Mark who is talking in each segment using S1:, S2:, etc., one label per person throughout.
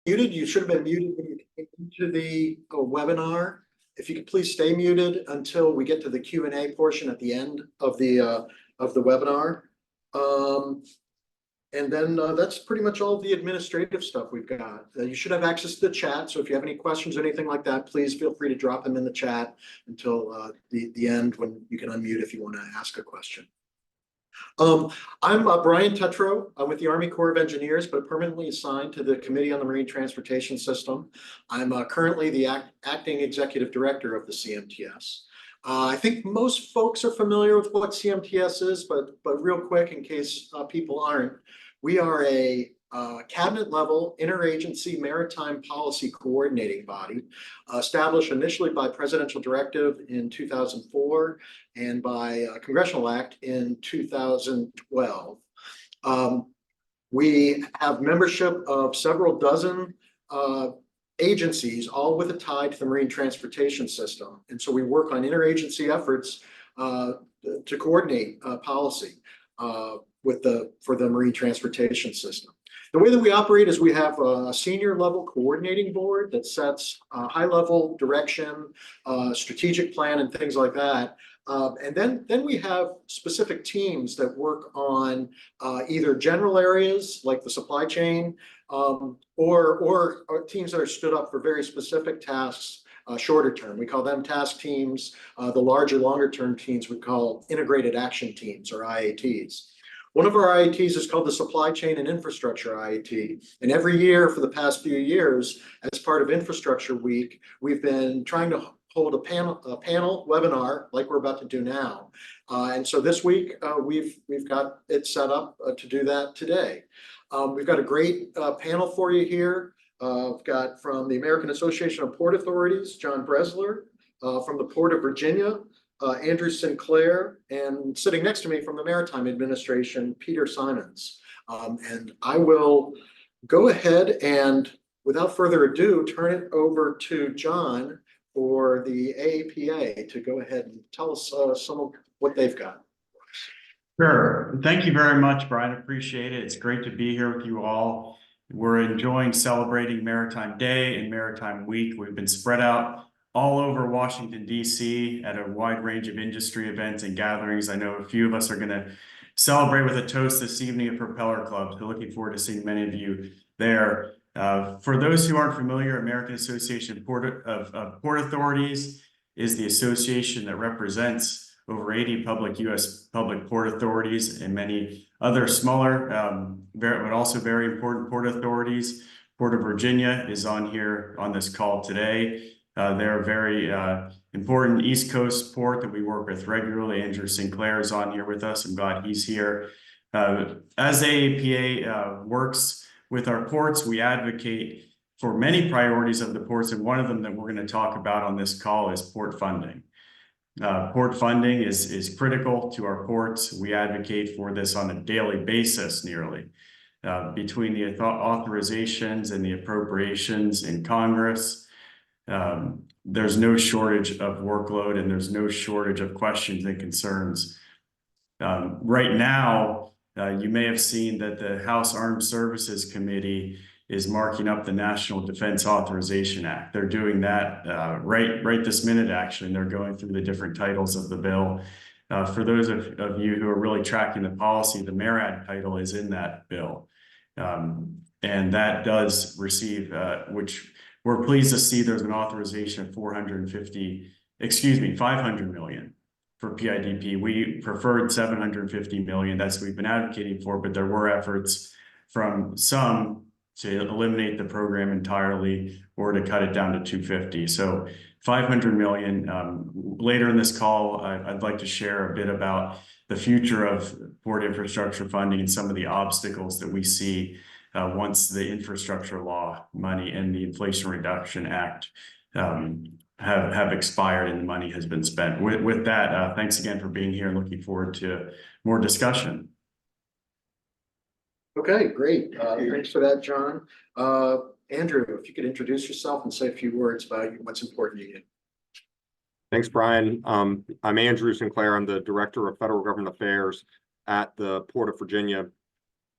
S1: muted. You should have been muted when you came into the webinar. If you could please stay muted until we get to the Q&A portion at the end of the webinar. And then that's pretty much all the administrative stuff we've got. You should have access to the chat. So if you have any questions or anything like that, please feel free to drop them in the chat until the end, when you can unmute if you want to ask a question. I'm Brian Tetreault. I'm with the Army Corps of Engineers, but permanently assigned to the Committee on the Marine Transportation System. I'm currently the Acting Executive Director of the CMTS. I think most folks are familiar with what CMTS is, but real quick, in case people aren't, we are a cabinet level interagency maritime policy coordinating body, established initially by presidential directive in 2004 and by congressional act in 2012. We have membership of several dozen agencies, all with a tie to the marine transportation system. And so we work on interagency efforts to coordinate policy for the marine transportation system. The way that we operate is we have a senior level coordinating board that sets high level direction, strategic plan, and things like that. And then we have specific teams that work on either general areas like the supply chain, or teams that are stood up for very specific tasks, shorter term. We call them task teams. The larger, longer term teams we call integrated action teams, or IATs. One of our IATs is called the Supply Chain and Infrastructure IAT. And every year for the past few years, as part of Infrastructure Week, we've been trying to hold a panel webinar like we're about to do now. And so this week, we've got it set up to do that today. We've got a great panel for you here. We've got from the American Association of Port Authorities, John Bressler, from the Port of Virginia, Andrew Sinclair, and sitting next to me from the Maritime Administration, Peter Simons. And I will go ahead and, without further ado, turn it over to John for the AAPA to go ahead and tell us some of what they've got.
S2: Sure. Thank you very much, Brian. Appreciate it. It's great to be here with you all. We're enjoying celebrating Maritime Day and Maritime Week. We've been spread out all over Washington, D.C. at a wide range of industry events and gatherings. I know a few of us are going to celebrate with a toast this evening at Propeller Club. So looking forward to seeing many of you there. For those who aren't familiar, American Association of Port Authorities is the association that represents over 80 U.S. public port authorities and many other smaller, but also very important port authorities. Port of Virginia is on here on this call today. They're a very important East Coast port that we work with regularly. Andrew Sinclair is on here with us. I'm glad he's here. As AAPA works with our ports, we advocate for many priorities of the ports, and one of them that we're going to talk about on this call is port funding. Port funding is critical to our ports. We advocate for this on a daily basis, nearly. Between the authorizations and the appropriations in Congress, there's no shortage of workload and there's no shortage of questions and concerns. Right now, you may have seen that the House Armed Services Committee is marking up the National Defense Authorization Act. They're doing that right this minute, actually, and they're going through the different titles of the bill. For those of you who are really tracking the policy, the MARAD title is in that bill. And that does receive, which we're pleased to see there's an authorization of 500 million for PIDP. We preferred 750 million. That's what we've been advocating for, but there were efforts from some to eliminate the program entirely or to cut it down to 250. So 500 million. Later in this call, I'd like to share a bit about the future of port infrastructure funding and some of the obstacles that we see once the infrastructure law money and the Inflation Reduction Act have expired and the money has been spent. With that, thanks again for being here and looking forward to more discussion.
S1: Okay, great. Thanks for that, John. Andrew, if you could introduce yourself and say a few words about what's important to you.
S3: Thanks, Brian. I'm Andrew Sinclair. I'm the Director of Federal Government Affairs at the Port of Virginia.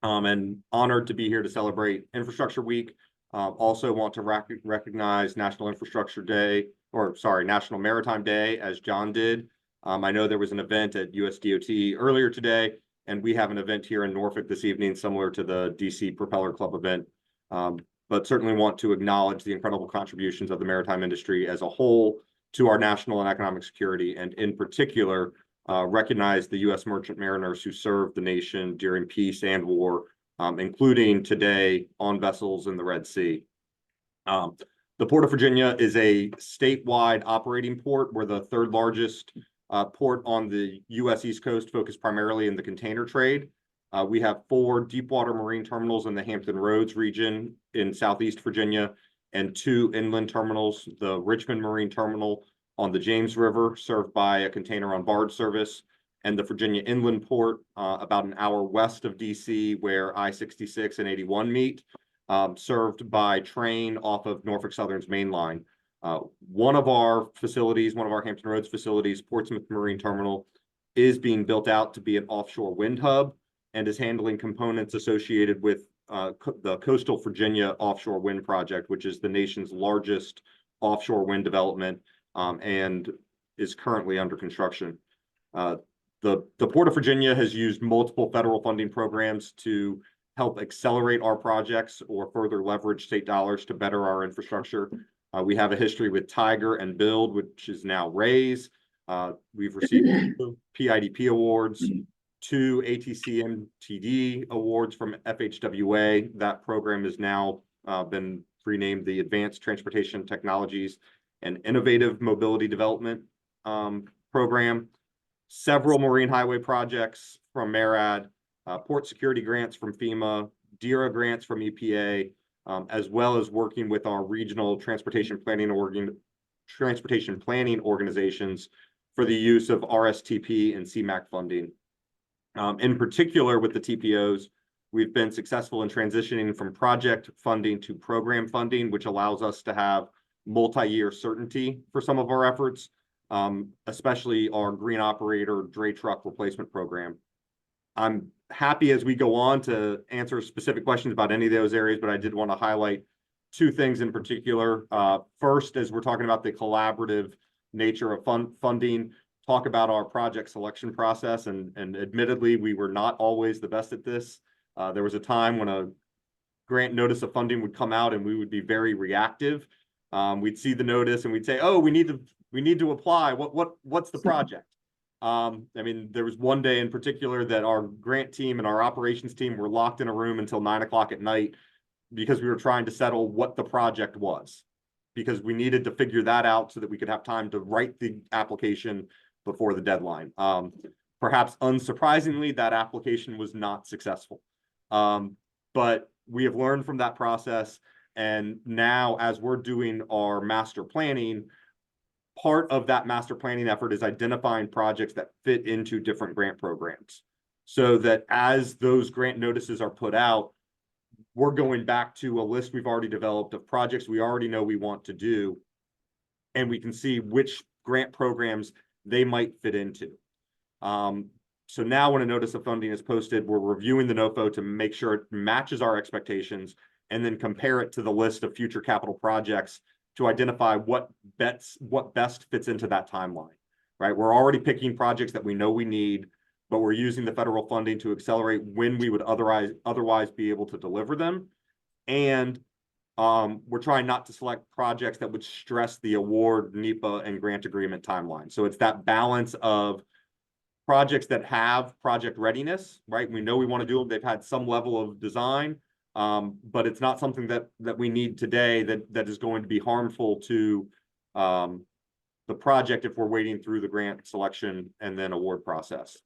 S3: And honored to be here to celebrate Infrastructure Week. Also want to recognize National Infrastructure Day, or sorry, National Maritime Day, as John did. I know there was an event at USDOT earlier today, and we have an event here in Norfolk this evening, similar to the DC Propeller Club event. But certainly want to acknowledge the incredible contributions of the maritime industry as a whole to our national and economic security, and in particular, recognize the U.S. merchant mariners who served the nation during peace and war, including today on vessels in the Red Sea. The Port of Virginia is a statewide operating port. We're the third largest port on the U.S. East Coast, focused primarily in the container trade. We have 4 deepwater marine terminals in the Hampton Roads region in Southeast Virginia, and 2 inland terminals, the Richmond Marine Terminal on the James River, served by a container on barge service, and the Virginia Inland Port, about an hour west of DC, where I-66 and 81 meet, served by train off of Norfolk Southern's main line. One of our facilities, one of our Hampton Roads facilities, Portsmouth Marine Terminal, is being built out to be an offshore wind hub and is handling components associated with the Coastal Virginia Offshore Wind Project, which is the nation's largest offshore wind development, and is currently under construction. The Port of Virginia has used multiple federal funding programs to help accelerate our projects or further leverage state dollars to better our infrastructure. We have a history with Tiger and Build, which is now RAISE. We've received PIDP awards, 2 ATCMTD awards from FHWA. That program has now been renamed the Advanced Transportation Technologies and Innovative Mobility Development Program. Several marine highway projects from MARAD, port security grants from FEMA, DERA grants from EPA, as well as working with our regional transportation planning organizations for the use of RSTP and CMAQ funding. In particular, with the TPOs, we've been successful in transitioning from project funding to program funding, which allows us to have multi-year certainty for some of our efforts, especially our green operator dray truck replacement program. I'm happy as we go on to answer specific questions about any of those areas, but I did want to highlight 2 things in particular. First, as we're talking about the collaborative nature of funding, talk about our project selection process, and admittedly, we were not always the best at this. There was a time when a grant notice of funding would come out and we would be very reactive. We'd see the notice and we'd say, oh, we need to apply. What's the project? I mean, there was one day in particular that our grant team and our operations team were locked in a room until 9 o'clock at night because we were trying to settle what the project was, because we needed to figure that out so that we could have time to write the application before the deadline. Perhaps unsurprisingly, that application was not successful. But we have learned from that process. And now, as we're doing our master planning, part of that master planning effort is identifying projects that fit into different grant programs, so that as those grant notices are put out, we're going back to a list we've already developed of projects we already know we want to do, and we can see which grant programs they might fit into. So now when a notice of funding is posted, we're reviewing the NOFO to make sure it matches our expectations, and then compare it to the list of future capital projects to identify what best fits into that timeline, right? We're already picking projects that we know we need, but we're using the federal funding to accelerate when we would otherwise be able to deliver them. And we're trying not to select projects that would stress the award, NEPA, and grant agreement timeline. So it's that balance of projects that have project readiness, right? We know we want to do them. They've had some level of design, but it's not something that we need today that is going to be harmful to the project if we're waiting through the grant selection and then award process.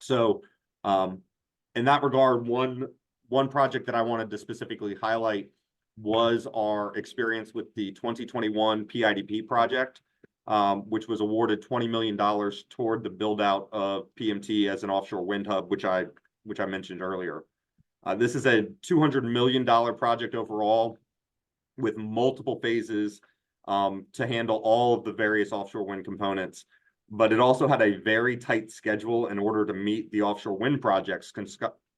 S3: So in that regard, one project that I wanted to specifically highlight was our experience with the 2021 PIDP project, which was awarded $20 million toward the build out of PMT as an offshore wind hub, which I mentioned earlier. This is a $200 million project overall, with multiple phases to handle all of the various offshore wind components. But it also had a very tight schedule in order to meet the offshore wind project's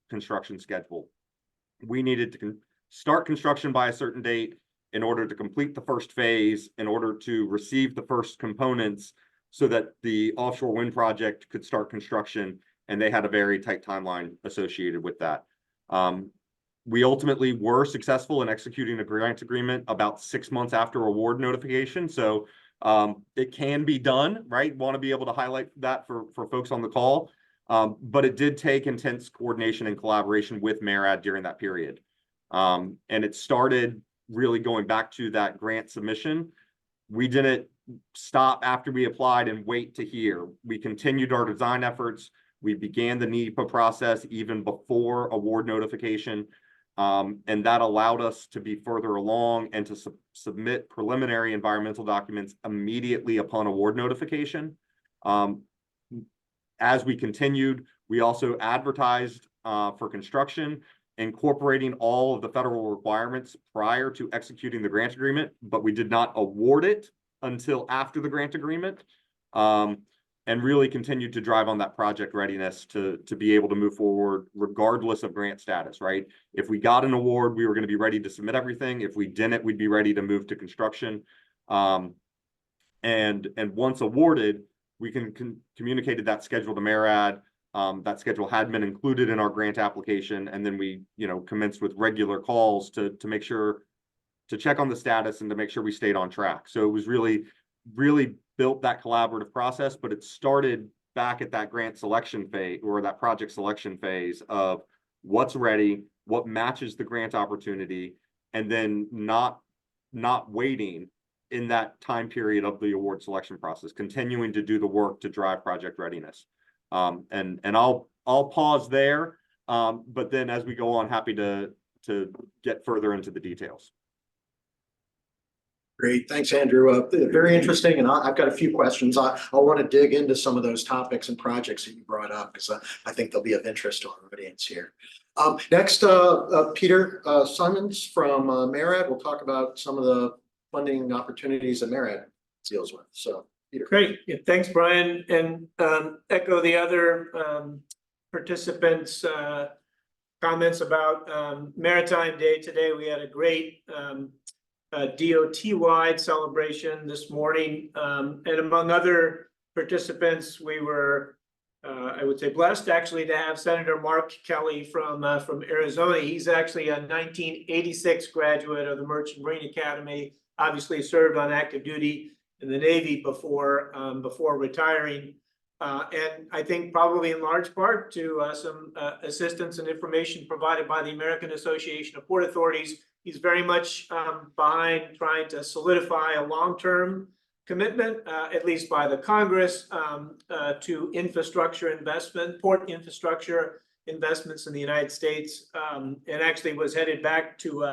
S3: construction schedule. We needed to start construction by a certain date in order to complete the first phase, in order to receive the first components so that the offshore wind project could start construction. And they had a very tight timeline associated with that. We ultimately were successful in executing a grant agreement about 6 months after award notification. So it can be done, right? Want to be able to highlight that for folks on the call. But it did take intense coordination and collaboration with MARAD during that period. And it started really going back to that grant submission. We didn't stop after we applied and wait to hear. We continued our design efforts. We began the NEPA process even before award notification. And that allowed us to be further along and to submit preliminary environmental documents immediately upon award notification. As we continued, we also advertised for construction, incorporating all of the federal requirements prior to executing the grant agreement, but we did not award it until after the grant agreement, and really continued to drive on that project readiness to be able to move forward regardless of grant status, right? If we got an award, we were going to be ready to submit everything. If we didn't, we'd be ready to move to construction. And once awarded, we communicated that schedule to MARAD. That schedule had been included in our grant application, and then we, commenced with regular calls to make sure to check on the status and to make sure we stayed on track. So it was really built that collaborative process, but it started back at that grant selection phase or that project selection phase of what's ready, what matches the grant opportunity, and then not waiting in that time period of the award selection process, continuing to do the work to drive project readiness. And I'll pause there, but then as we go on, happy to get further into the details.
S1: Great, thanks, Andrew. Very interesting, and I've got a few questions. I want to dig into some of those topics and projects that you brought up because I think they'll be of interest to our audience here. Next, Peter Simons from MARAD will talk about some of the funding opportunities that MARAD deals with. So, Peter.
S4: Great, yeah, thanks, Brian, and echo the other participants' comments about Maritime Day today. We had a great DOT-wide celebration this morning, and among other participants, we were, I would say, blessed actually to have Senator Mark Kelly from Arizona. He's actually a 1986 graduate of the Merchant Marine Academy. Obviously, served on active duty in the Navy before retiring, and I think probably in large part to some assistance and information provided by the American Association of Port Authorities. He's very much behind trying to solidify a long-term commitment, at least by the Congress, to infrastructure investment, port infrastructure investments in the United States, and actually was headed back to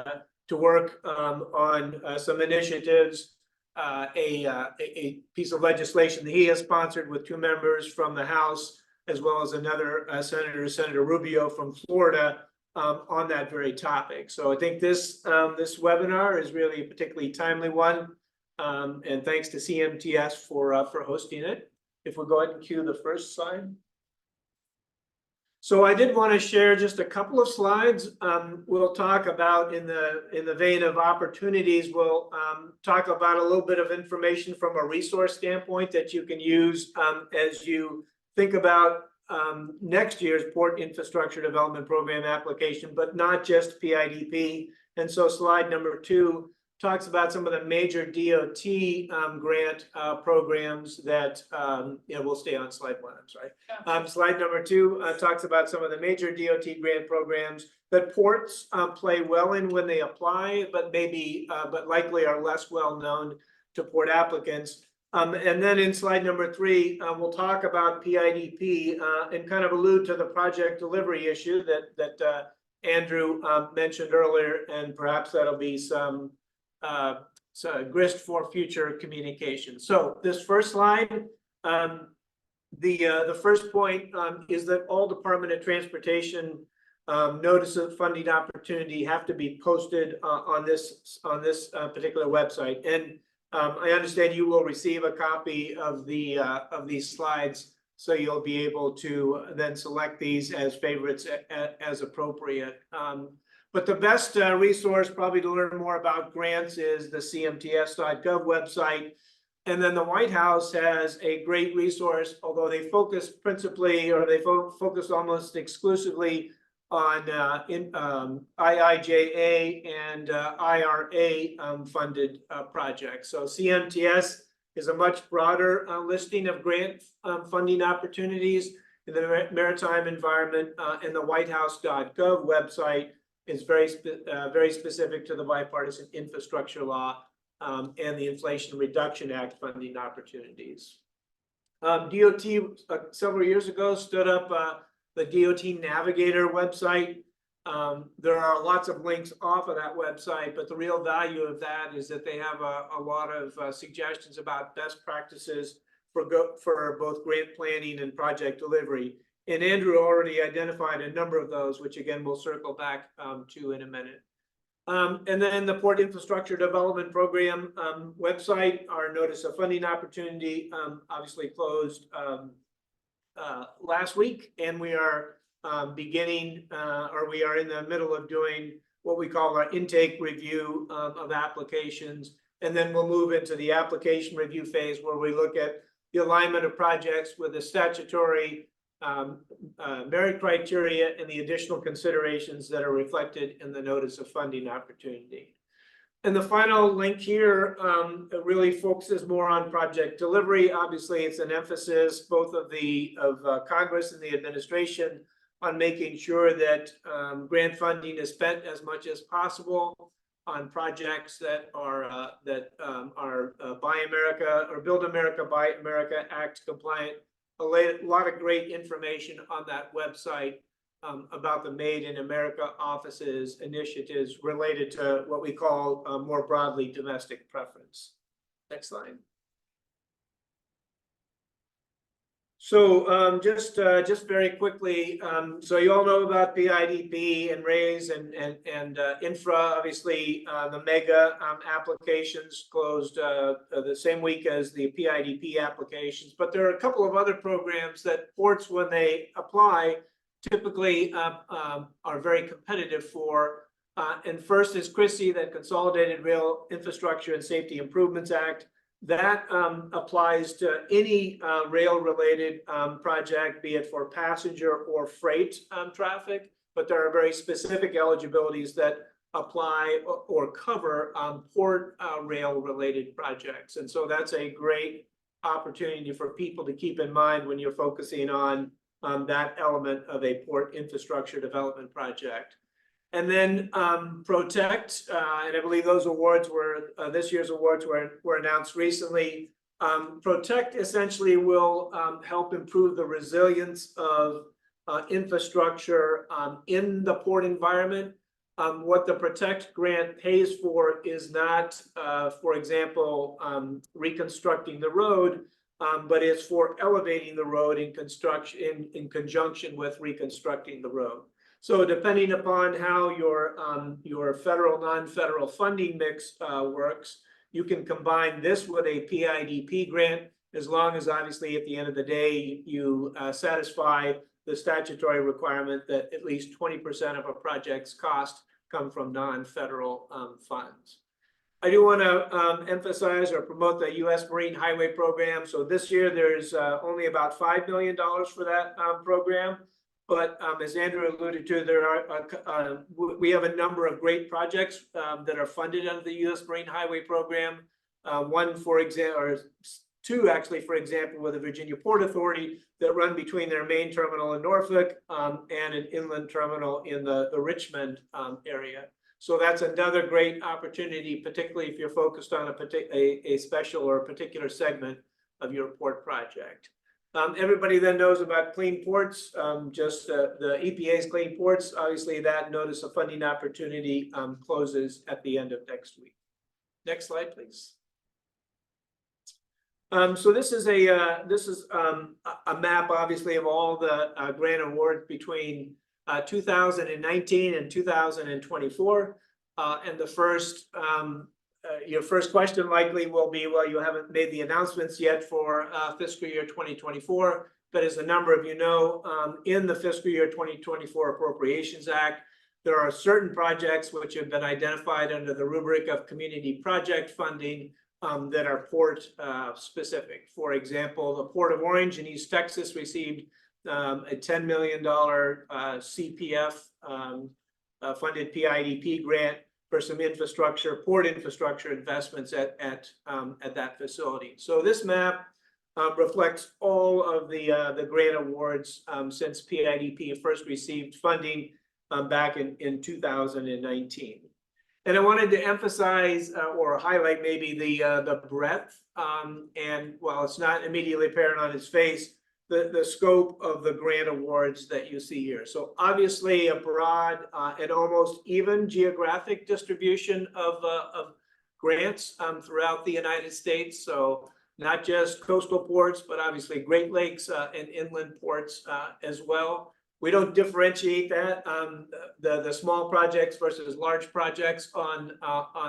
S4: work on some initiatives, a piece of legislation that he has sponsored with 2 members from the House, as well as another Senator Rubio from Florida, on that very topic. So I think this webinar is really a particularly timely one, and thanks to CMTS for hosting it. If we go ahead and cue the first slide. So I did want to share just a couple of slides. We'll talk about in the vein of opportunities. We'll talk about a little bit of information from a resource standpoint that you can use as you think about next year's Port Infrastructure Development Program application, but not just PIDP. And so slide number 2 talks about some of the major DOT grant programs that, we'll stay on slide 1, I'm sorry. Slide number 2 talks about some of the major DOT grant programs that ports play well in when they apply, but likely are less well known to port applicants. And then in slide number 3, we'll talk about PIDP and kind of allude to the project delivery issue that Andrew mentioned earlier, and perhaps that'll be some grist for future communication. So this first slide, the first point is that all Department of Transportation notice of funding opportunity have to be posted on this particular website. And I understand you will receive a copy of these slides, so you'll be able to then select these as favorites as appropriate. But the best resource probably to learn more about grants is the CMTS.gov website. And then the White House has a great resource, although they focus principally, or they focus almost exclusively on IIJA and IRA funded projects. So CMTS is a much broader listing of grant funding opportunities in the maritime environment, and the whitehouse.gov website is very specific to the bipartisan infrastructure law and the Inflation Reduction Act funding opportunities. DOT several years ago stood up the DOT Navigator website. There are lots of links off of that website, but the real value of that is that they have a lot of suggestions about best practices for both grant planning and project delivery. And Andrew already identified a number of those, which again, we'll circle back to in a minute. And then the Port Infrastructure Development Program website, our notice of funding opportunity obviously closed last week, and we are beginning, or we are in the middle of doing what we call our intake review of applications. And then we'll move into the application review phase, where we look at the alignment of projects with the statutory merit criteria and the additional considerations that are reflected in the notice of funding opportunity. And the final link here really focuses more on project delivery. Obviously, it's an emphasis both of Congress and the administration on making sure that grant funding is spent as much as possible on projects that are Buy America or Build America, Buy America Act compliant. A lot of great information on that website about the Made in America offices initiatives related to what we call more broadly domestic preference. Next slide. So just very quickly, so you all know about PIDP and RAISE and infra. Obviously, the mega applications closed the same week as the PIDP applications, but there are a couple of other programs that ports, when they apply, typically are very competitive for. And first is CRISI, that Consolidated Rail Infrastructure and Safety Improvements Act. That applies to any rail-related project, be it for passenger or freight traffic, but there are very specific eligibilities that apply or cover port rail-related projects. And so that's a great opportunity for people to keep in mind when you're focusing on that element of a port infrastructure development project. And then Protect, and I believe those awards were, this year's awards were announced recently. Protect essentially will help improve the resilience of infrastructure in the port environment. What the Protect grant pays for is not, for example, reconstructing the road, but it's for elevating the road in construction in conjunction with reconstructing the road. So depending upon how your federal, non-federal funding mix works, you can combine this with a PIDP grant, as long as obviously at the end of the day, you satisfy the statutory requirement that at least 20% of a project's cost come from non-federal funds. I do want to emphasize or promote the U.S. Marine Highway Program. So this year there's only about $5 million for that program. But as Andrew alluded to, there are we have a number of great projects that are funded under the U.S. Marine Highway Program. One, for example, or two actually, for example, with the Virginia Port Authority that run between their main terminal in Norfolk and an inland terminal in the Richmond area. So that's another great opportunity, particularly if you're focused on a special or a particular segment of your port project. Everybody then knows about Clean Ports, just the EPA's Clean Ports. Obviously, that notice of funding opportunity closes at the end of next week. Next slide, please. So this is a map, obviously, of all the grant awards between 2019 and 2024. And the first your first question likely will be, well, you haven't made the announcements yet for fiscal year 2024, but as a number of you know, in the fiscal year 2024 Appropriations Act, There are certain projects which have been identified under the rubric of community project funding that are port specific. For example, the Port of Orange in East Texas received a $10 million CPF funded PIDP grant for some infrastructure, port infrastructure investments at that facility. So this map reflects all of the grant awards since PIDP first received funding back in 2019. And I wanted to emphasize or highlight maybe the breadth and while it's not immediately apparent on its face, the scope of the grant awards that you see here. So obviously a broad and almost even geographic distribution of grants throughout the United States. So not just coastal ports, but obviously Great Lakes and inland ports as well. We don't differentiate that the small projects versus large projects on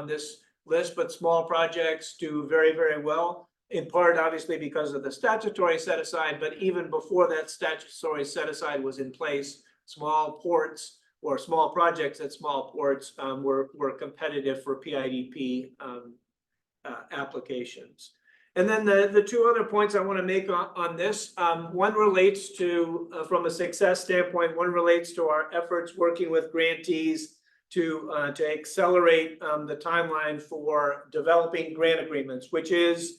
S4: this list, but small projects do very, very well. In part, obviously, because of the statutory set aside, but even before that statutory set aside was in place, small ports or small projects at small ports were competitive for PIDP applications. And then the two other points I want to make on this, one relates to, from a success standpoint, one relates to our efforts working with grantees to accelerate the timeline for developing grant agreements, which is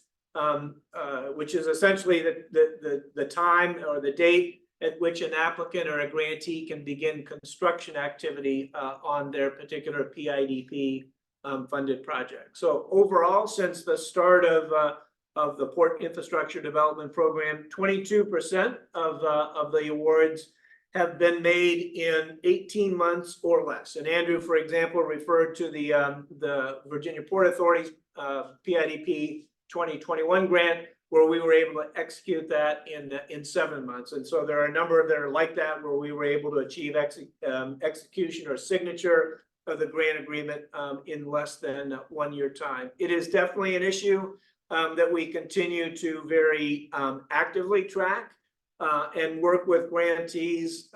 S4: essentially the time or the date at which an applicant or a grantee can begin construction activity on their particular PIDP funded project. So overall, since the start of the Port Infrastructure Development Program, 22% of the awards have been made in 18 months or less. And Andrew, for example, referred to the Virginia Port Authority's PIDP 2021 grant, where we were able to execute that in 7 months. And so there are a number that are like that, where we were able to achieve execution or signature of the grant agreement in less than 1 year time. It is definitely an issue that we continue to very actively track and work with grantees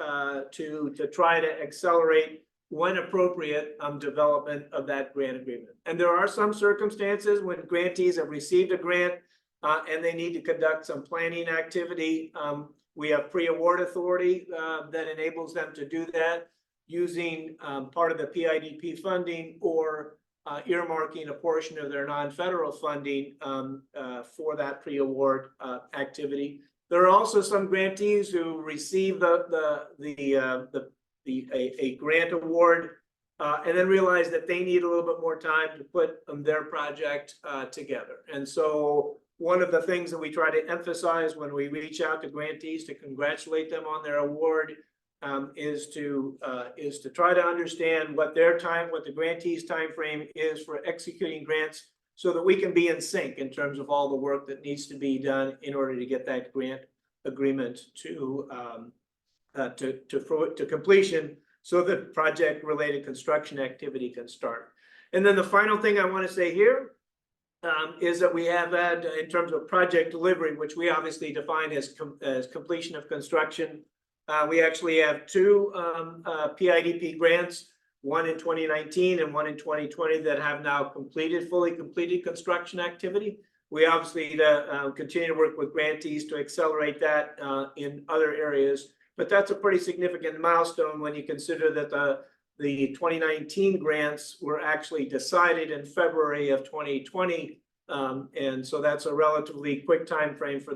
S4: to try to accelerate, when appropriate, development of that grant agreement. And there are some circumstances when grantees have received a grant and they need to conduct some planning activity. We have pre-award authority that enables them to do that using part of the PIDP funding or earmarking a portion of their non-federal funding for that pre-award activity. There are also some grantees who receive a grant award and then realize that they need a little bit more time to put their project together. And so one of the things that we try to emphasize when we reach out to grantees to congratulate them on their award is to try to understand what the grantee's time frame is for executing grants, so that we can be in sync in terms of all the work that needs to be done in order to get that grant agreement to completion, so that project-related construction activity can start. And then the final thing I want to say here is that we have had, in terms of project delivery, which we obviously define as completion of construction, we actually have two PIDP grants, one in 2019 and one in 2020, that have now fully completed construction activity. We obviously continue to work with grantees to accelerate that in other areas, but that's a pretty significant milestone when you consider that the 2019 grants were actually decided in February of 2020, and so that's a relatively quick time frame for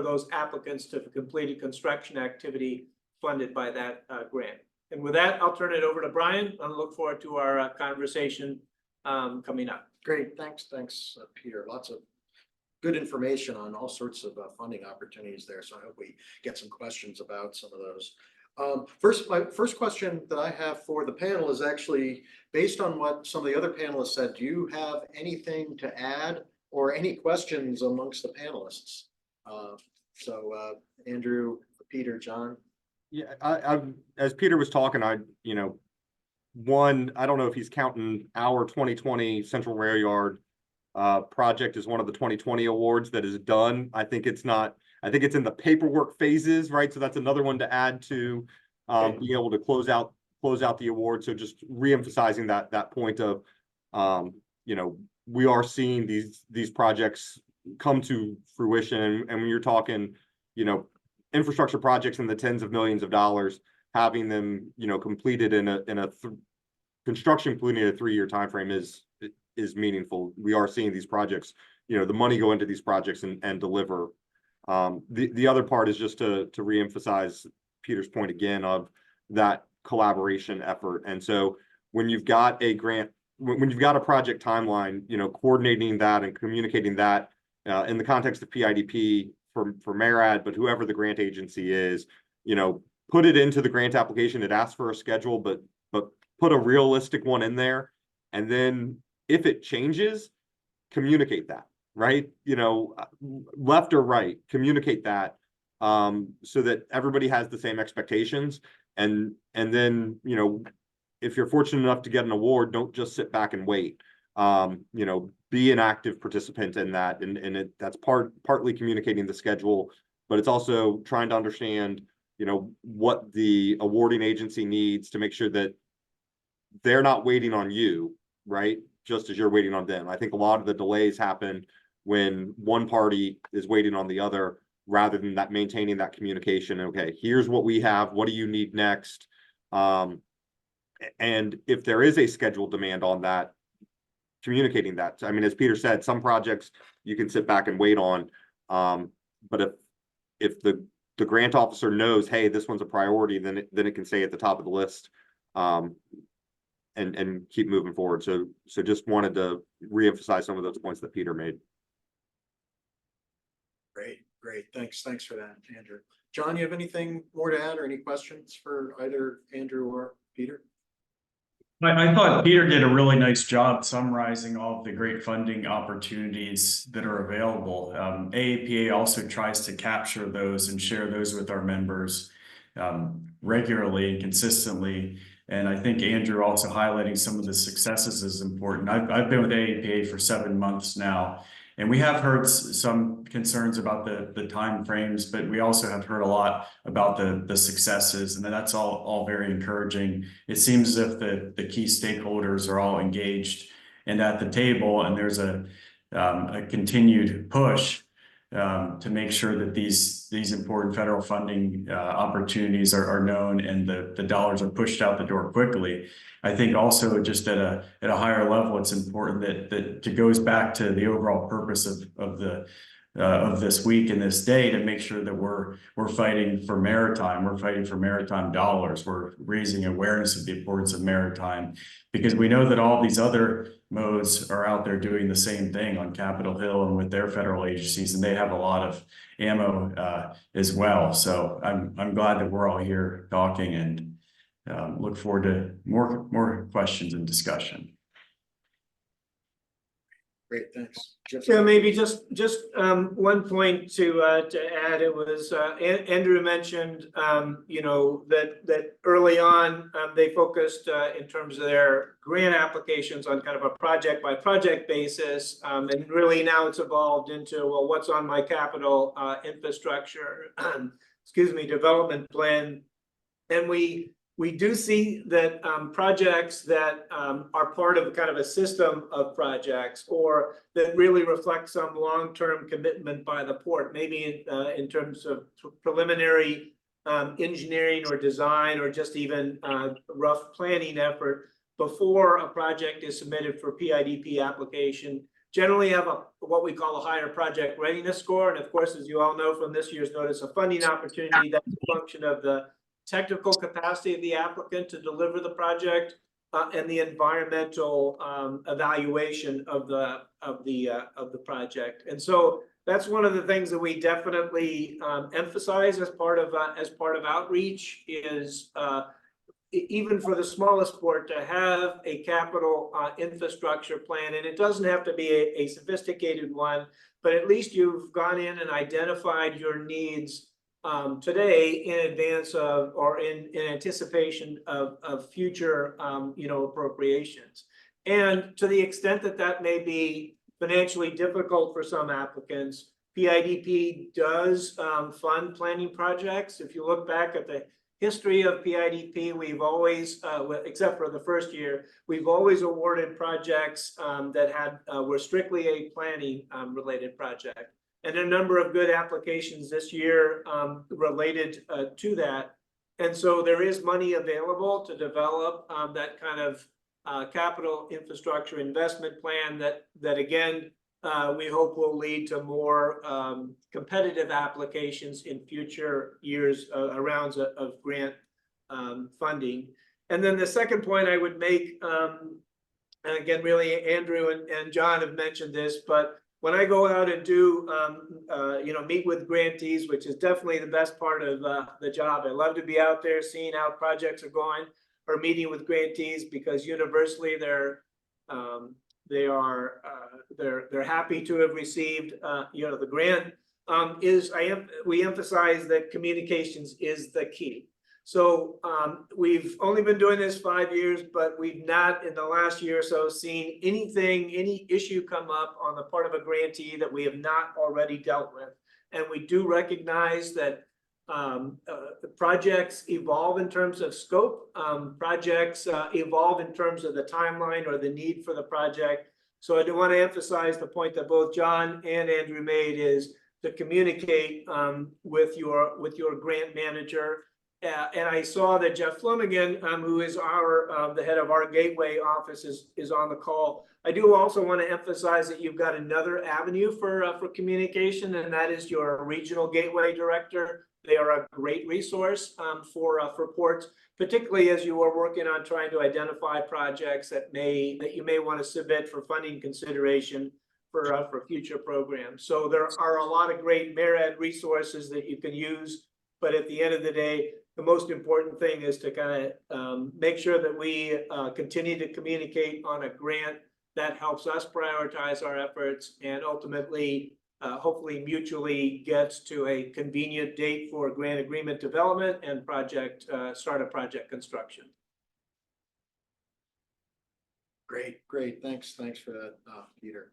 S4: those applicants to have completed construction activity funded by that grant. And with that, I'll turn it over to Brian. I look forward to our conversation coming up.
S1: Great, thanks, Peter. Lots of good information on all sorts of funding opportunities there. So I hope we get some questions about some of those. My first question that I have for the panel is actually based on what some of the other panelists said. Do you have anything to add or any questions amongst the panelists? Andrew, Peter, John.
S3: Yeah, I as Peter was talking, I don't know if he's counting our 2020 Central Rail Yard project as one of the 2020 awards that is done. I think it's not. I think it's in the paperwork phases, right? So that's another one to add to being able to close out close out the award. So just reemphasizing that point of, you know, we are seeing these projects come to fruition. And when you're talking, you know, infrastructure projects in the tens of millions of dollars, having them, you know, completed in a construction completed in a 3-year timeframe is meaningful. We are seeing these projects, you know, the money go into these projects and deliver. The other part is just to reemphasize Peter's point again of that collaboration effort. And so when you've got a grant, when you've got a project timeline, you know, coordinating that and communicating that in the context of PIDP for MARAD, but whoever the grant agency is, you know, put it into the grant application. It asks for a schedule, but put a realistic one in there. And then if it changes, communicate that, right? You know, left or right, communicate that so that everybody has the same expectations. And then, you know, if you're fortunate enough to get an award, don't just sit back and wait. You know, be an active participant in that. And that's partly communicating the schedule, but it's also trying to understand, you know, what the awarding agency needs to make sure that they're not waiting on you, right? Just as you're waiting on them. I think a lot of the delays happen when one party is waiting on the other, rather than that maintaining that communication. Okay, here's what we have. What do you need next? And if there is a schedule demand on that, communicating that. I mean, as Peter said, some projects you can sit back and wait on. But if the grant officer knows, hey, this one's a priority, then it can stay at the top of the list. And keep moving forward. So just wanted to reemphasize some of those points that Peter made.
S1: Great. Thanks for that, Andrew. John, you have anything more to add or any questions for either Andrew or Peter?
S2: I thought Peter did a really nice job summarizing all of the great funding opportunities that are available. AAPA also tries to capture those and share those with our members regularly and consistently. And I think Andrew also highlighting some of the successes is important. I've been with AAPA for 7 months now, and we have heard some concerns about the time frames, but we also have heard a lot about the successes, and that's all very encouraging. It seems as if the key stakeholders are all engaged and at the table, and there's a continued push to make sure that these important federal funding opportunities are known and the dollars are pushed out the door quickly. I think also just at a higher level, it's important that it goes back to the overall purpose of this week and this day, to make sure that we're fighting for maritime. We're fighting for maritime dollars. We're raising awareness of the importance of maritime, because we know that all these other modes are out there doing the same thing on Capitol Hill and with their federal agencies, and they have a lot of ammo as well. So I'm glad that we're all here talking, and look forward to more questions and discussion.
S1: Great, thanks.
S4: Yeah, maybe just one point to add. It was Andrew mentioned, you know, that early on they focused in terms of their grant applications on kind of a project by project basis, and really now it's evolved into, well, what's on my capital infrastructure excuse me, development plan. And we do see that projects that are part of kind of a system of projects, or that really reflect some long-term commitment by the port, maybe in terms of preliminary engineering or design, or just even rough planning effort before a project is submitted for PIDP application, generally have what we call a higher project readiness score. And of course, as you all know from this year's notice of funding opportunity, that's a function of the technical capacity of the applicant to deliver the project and the environmental evaluation of the project. And so that's one of the things that we definitely emphasize as part of outreach is even for the smallest port to have a capital infrastructure plan. And it doesn't have to be a sophisticated one, but at least you've gone in and identified your needs today in advance of, or in anticipation of future, you know, appropriations. And to the extent that may be financially difficult for some applicants, PIDP does fund planning projects. If you look back at the history of PIDP, we've always, except for the first year, we've always awarded projects that were strictly a planning related project. And a number of good applications this year related to that. And so there is money available to develop that kind of capital infrastructure investment plan that again, we hope will lead to more competitive applications in future years, rounds of grant funding. And then the second point I would make, and again, really Andrew and John have mentioned this, but when I go out and do, meet with grantees, which is definitely the best part of the job. I love to be out there seeing how projects are going, or meeting with grantees, because universally they're happy to have received the grant. We emphasize that communications is the key. So we've only been doing this 5 years, but we've not in the last year or so seen any issue come up on the part of a grantee that we have not already dealt with. And we do recognize that the projects evolve in terms of scope, projects evolve in terms of the timeline or the need for the project. So I do want to emphasize the point that both John and Andrew made, is to communicate with your grant manager. And I saw that Jeff Flanagan, who is the head of our Gateway office, is on the call. I do also want to emphasize that you've got another avenue for communication, and that is your regional Gateway director. They are a great resource for ports, particularly as you are working on trying to identify projects that you may want to submit for funding consideration for future programs. So there are a lot of great MERAD resources that you can use, but at the end of the day, the most important thing is to kind of make sure that we continue to communicate on a grant that helps us prioritize our efforts, and ultimately, hopefully mutually gets to a convenient date for grant agreement development and start of project construction.
S1: Great. Thanks for that, Peter.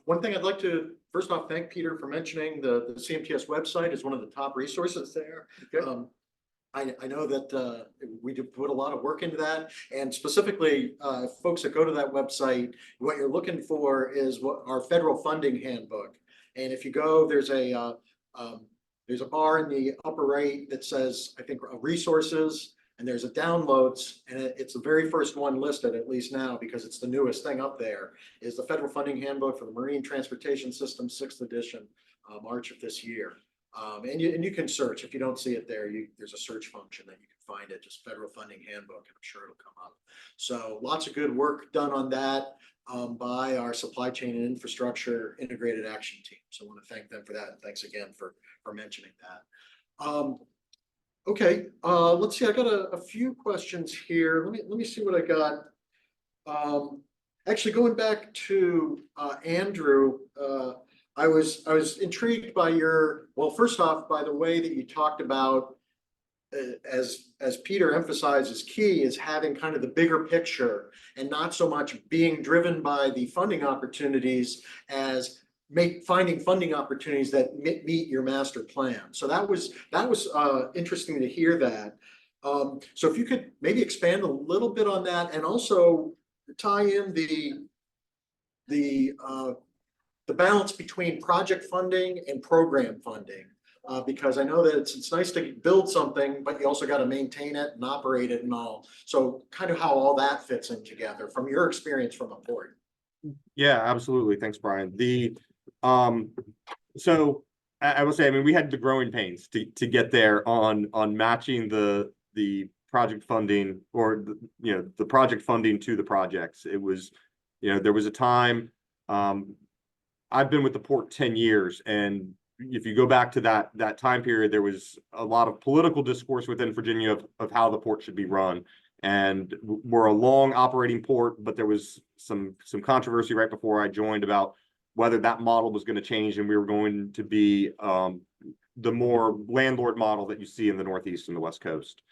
S1: One thing I'd like to first off thank Peter for mentioning the CMTS website is one of the top resources there.
S4: Okay.
S1: I know that we do put a lot of work into that, and specifically folks that go to that website, what you're looking for is what our federal funding handbook. And if you go, there's a bar in the upper right that says, I think, resources, and there's a downloads, and it's the very first one listed, at least now, because it's the newest thing up there, is the Federal Funding Handbook for the Marine Transportation System, 6th edition, March of this year. And you can search. If you don't see it there, there's a search function that you can find it, just Federal Funding Handbook, and I'm sure it'll come up. So lots of good work done on that by our Supply Chain and Infrastructure Integrated Action Team. So I want to thank them for that. And thanks again for mentioning that. Okay, let's see. I got a few questions here. Let me see what I got. Actually, going back to Andrew, I was intrigued by first off, by the way that you talked about, as Peter emphasizes, key is having kind of the bigger picture and not so much being driven by the funding opportunities as finding funding opportunities that meet your master plan. So that was interesting to hear that. So if you could maybe expand a little bit on that, and also tie in the balance between project funding and program funding, because I know that it's nice to build something, but you also got to maintain it and operate it and all. So kind of how all that fits in together from your experience from a port.
S3: Yeah, absolutely. Thanks, Brian. So I will say, I mean, we had the growing pains to get there on matching the project funding, or the project funding to the projects. It was, there was a time, I've been with the port 10 years, and if you go back to that time period, there was a lot of political discourse within Virginia of how the port should be run. And we're a long operating port, but there was some controversy right before I joined about whether that model was going to change, and we were going to be the more landlord model that you see in the Northeast and the West Coast.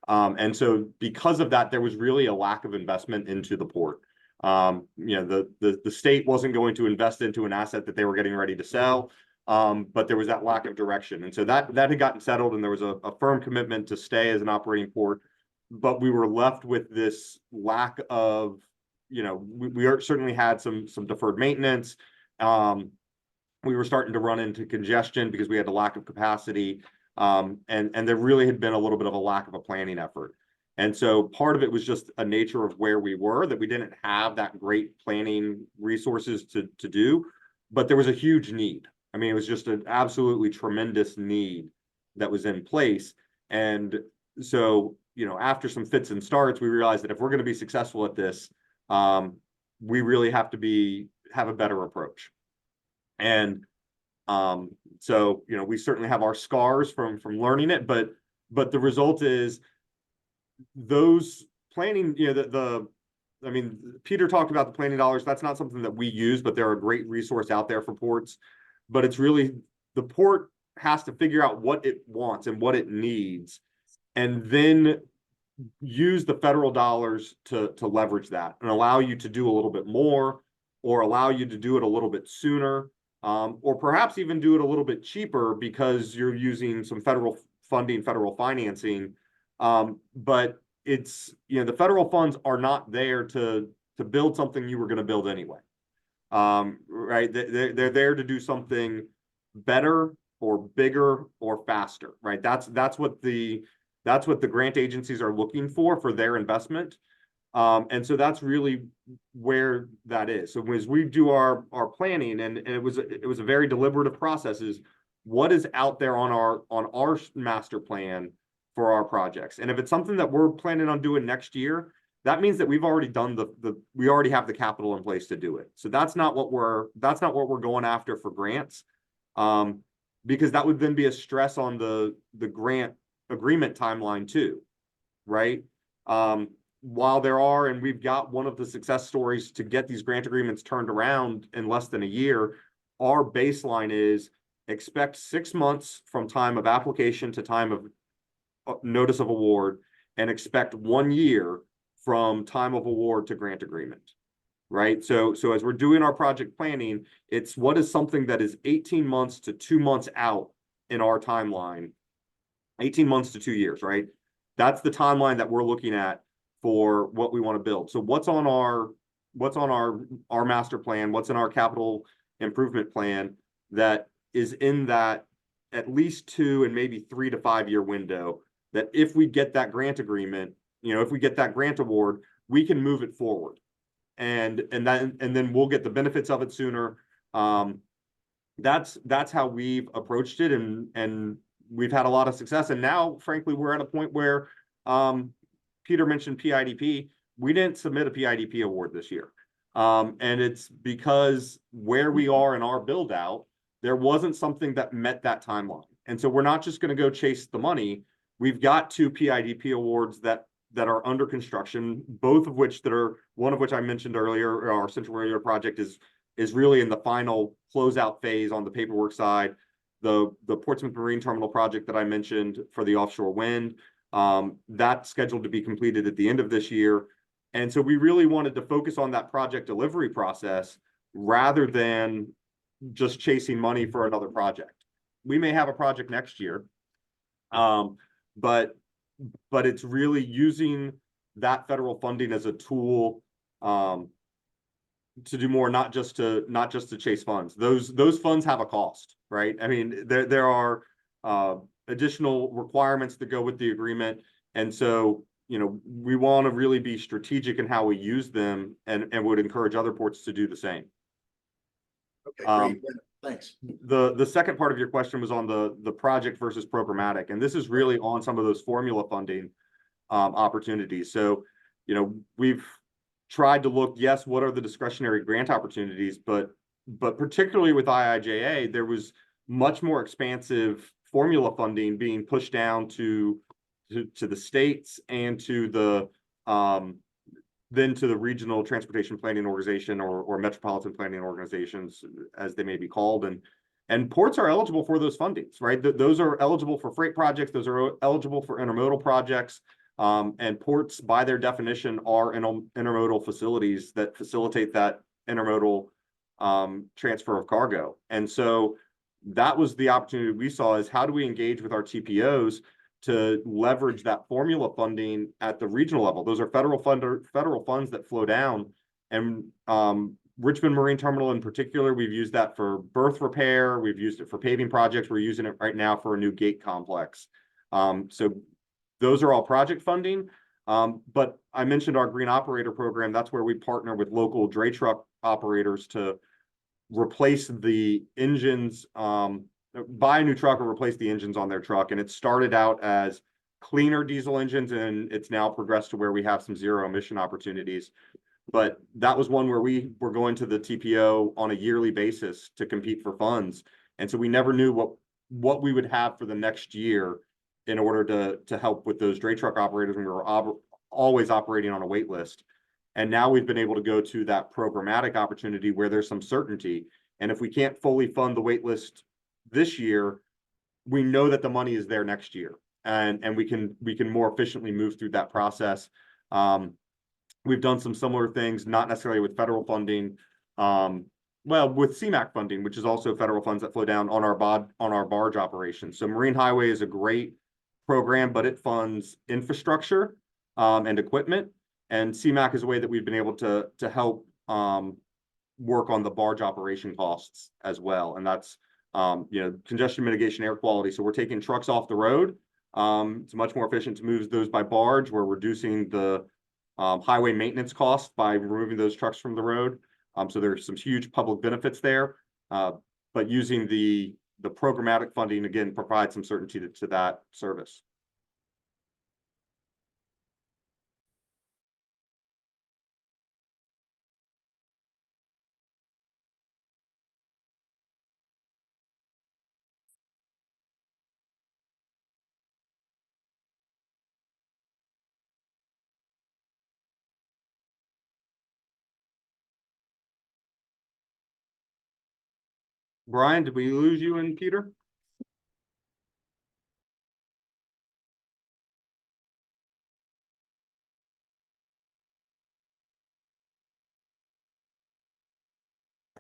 S3: And so because of that, there was really a lack of investment into the port. The state wasn't going to invest into an asset that they were getting ready to sell. But there was that lack of direction. And so that had gotten settled, and there was a firm commitment to stay as an operating port. But we were left with this lack of, we certainly had some deferred maintenance. We were starting to run into congestion because we had a lack of capacity. And there really had been a little bit of a lack of a planning effort. And so part of it was just a nature of where we were, that we didn't have that great planning resources to do, but there was a huge need. I mean, it was just an absolutely tremendous need that was in place. And so, after some fits and starts, we realized that if we're going to be successful at this, we really have to have a better approach. And so, we certainly have our scars from learning it, but the result is those planning, I mean, Peter talked about the planning dollars. That's not something that we use, but they're a great resource out there for ports. But it's really, the port has to figure out what it wants and what it needs, and then use the federal dollars to leverage that and allow you to do a little bit more, or allow you to do it a little bit sooner, or perhaps even do it a little bit cheaper because you're using some federal funding, federal financing. But it's, the federal funds are not there to build something you were going to build anyway. Right? They're there to do something better or bigger or faster, right? That's what the grant agencies are looking for their investment. And so that's really where that is. So as we do our planning, and it was a very deliberative process, is what is out there on our master plan for our projects. And if it's something that we're planning on doing next year, that means that we've already done we already have the capital in place to do it. So that's not what we're going after for grants, because that would then be a stress on the grant agreement timeline too, right? While there are, and we've got one of the success stories to get these grant agreements turned around in less than a year, our baseline is expect 6 months from time of application to time of notice of award, and expect 1 year from time of award to grant agreement, right? So as we're doing our project planning, it's what is something that is 18 months to 2 months out in our timeline, 18 months to 2 years, right? That's the timeline that we're looking at for what we want to build. So what's on our master plan, what's in our capital improvement plan that is in that at least 2 and maybe 3 to 5 year window, that if we get that grant agreement, if we get that grant award, we can move it forward, and then we'll get the benefits of it sooner. That's how we've approached it, and we've had a lot of success. And now, frankly, we're at a point where Peter mentioned PIDP. We didn't submit a PIDP award this year, and it's because where we are in our build out, there wasn't something that met that timeline. And so we're not just going to go chase the money. We've got 2 PIDP awards that are under construction, one of which I mentioned earlier. Our Central Area project is really in the final closeout phase on the paperwork side. The Portsmouth Marine Terminal project that I mentioned for the offshore wind, that's scheduled to be completed at the end of this year. And so we really wanted to focus on that project delivery process rather than just chasing money for another project. We may have a project next year, but it's really using that federal funding as a tool to do more, not just to chase funds. Those funds have a cost, right? I mean, there are additional requirements that go with the agreement, and so we want to really be strategic in how we use them, and would encourage other ports to do the same.
S1: Okay, great. Thanks.
S3: The second part of your question was on the project versus programmatic, and this is really on some of those formula funding opportunities. So, we've tried to look, yes, what are the discretionary grant opportunities, but particularly with IIJA, there was much more expansive formula funding being pushed down to the states and to the then to the regional transportation planning organization or metropolitan planning organizations, as they may be called. And ports are eligible for those fundings, right? Those are eligible for freight projects. Those are eligible for intermodal projects. And ports, by their definition, are intermodal facilities that facilitate that intermodal transfer of cargo. And so that was the opportunity we saw, is how do we engage with our TPOs to leverage that formula funding at the regional level? Those are federal funds that flow down. And Richmond Marine Terminal in particular, we've used that for berth repair. We've used it for paving projects. We're using it right now for a new gate complex. So those are all project funding. But I mentioned our Green Operator Program. That's where we partner with local dray truck operators to replace the engines, buy a new truck or replace the engines on their truck. And it started out as cleaner diesel engines, and it's now progressed to where we have some zero emission opportunities. But that was one where we were going to the TPO on a yearly basis to compete for funds. And so we never knew what we would have for the next year in order to help with those dray truck operators when we were always operating on a wait list. And now we've been able to go to that programmatic opportunity where there's some certainty. And if we can't fully fund the wait list this year, we know that the money is there next year, and we can more efficiently move through that process. We've done some similar things, not necessarily with federal funding, well, with CMAQ funding, which is also federal funds that flow down on our barge operations. So Marine Highway is a great program, but it funds infrastructure and equipment. And CMAQ is a way that we've been able to help work on the barge operation costs as well. And that's congestion mitigation, air quality. So we're taking trucks off the road. It's much more efficient to move those by barge. We're reducing the highway maintenance costs by removing those trucks from the road. So there's some huge public benefits there. But using the programmatic funding, again, provides some certainty to that service. Brian, did we lose you and Peter?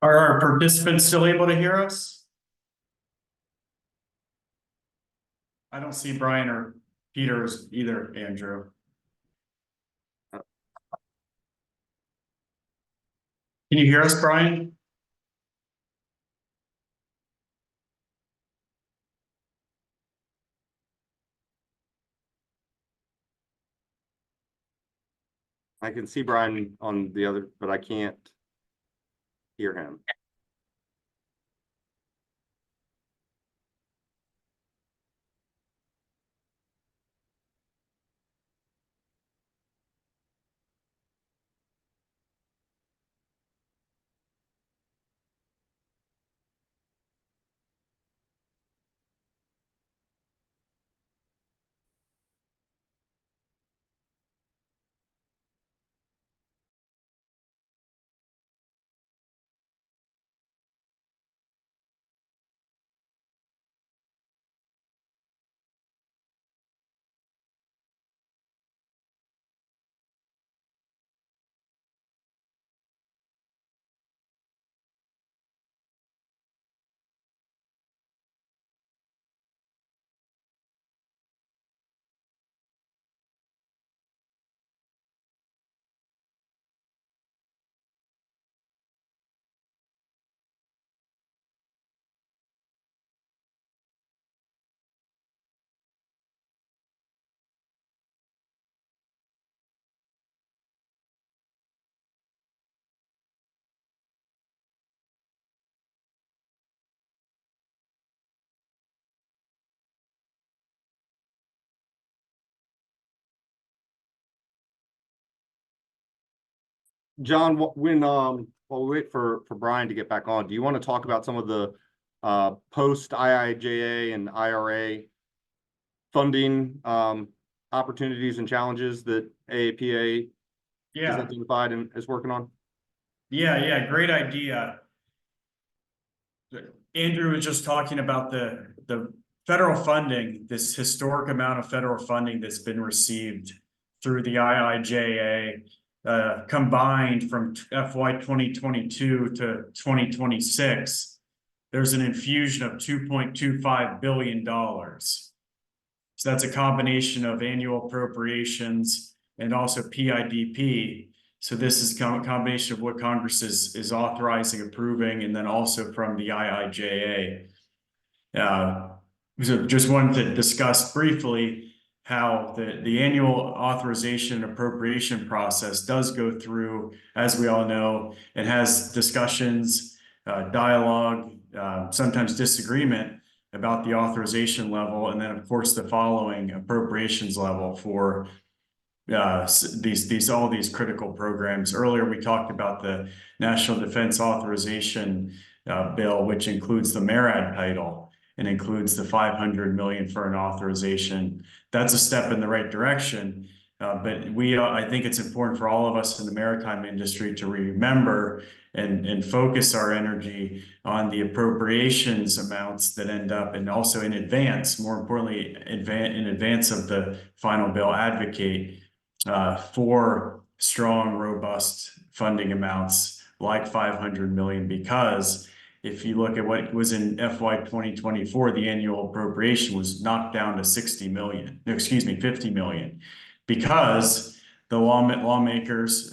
S2: Are our participants still able to hear us? I don't see Brian or Peter's either, Andrew. Can you hear us, Brian?
S3: I can see Brian on the other, but I can't hear him. John, while we wait for Brian to get back on, do you want to talk about some of the post IIJA and IRA funding opportunities and challenges that AAPA has identified and is working on?
S2: Yeah, great idea. Andrew was just talking about the federal funding, this historic amount of federal funding that's been received through the IIJA. Combined from FY 2022 to 2026, there's an infusion of $2.25 billion. So that's a combination of annual appropriations and also PIDP. So this is a combination of what Congress is authorizing, approving, and then also from the IIJA. So just wanted to discuss briefly how the annual authorization and appropriation process does go through, as we all know, it has discussions, dialogue, sometimes disagreement about the authorization level, and then of course the following appropriations level for all these critical programs. Earlier we talked about the National Defense Authorization bill, which includes the MARAD title and includes the $500 million for an authorization. That's a step in the right direction. But I think it's important for all of us in the maritime industry to remember and focus our energy on the appropriations amounts that end up, and also in advance, more importantly, in advance of the final bill, advocate for strong, robust funding amounts like 500 million, because if you look at what was in FY 2024, the annual appropriation was knocked down to 50 million, because the lawmakers,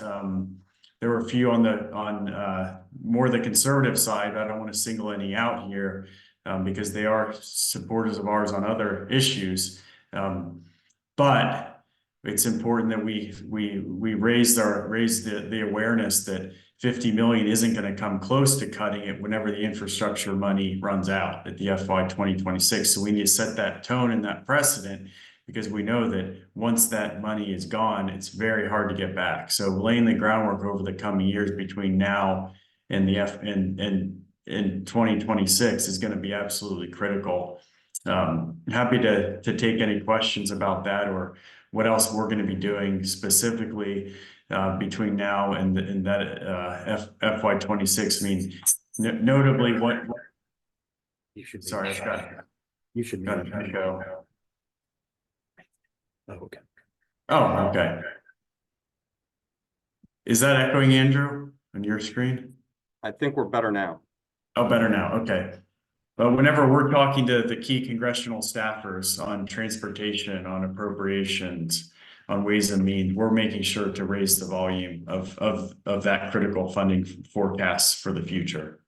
S2: there were a few on more the conservative side. I don't want to single any out here because they are supporters of ours on other issues. But it's important that we raise the awareness that 50 million isn't going to come close to cutting it whenever the infrastructure money runs out at the FY 2026. So we need to set that tone and that precedent, because we know that once that money is gone, it's very hard to get back. So laying the groundwork over the coming years between now and in 2026 is going to be absolutely critical. Happy to take any questions about that, or what else we're going to be doing specifically between now and that FY 26. I mean, notably what
S5: You should.
S2: sorry, I've got to go.
S5: Oh, okay.
S2: Oh, okay. Is that echoing, Andrew, on your screen?
S3: I think we're better now.
S2: Oh, better now. Okay. But whenever we're talking to the key congressional staffers on transportation, on appropriations, on ways and means, we're making sure to raise the volume of that critical funding forecasts for the future.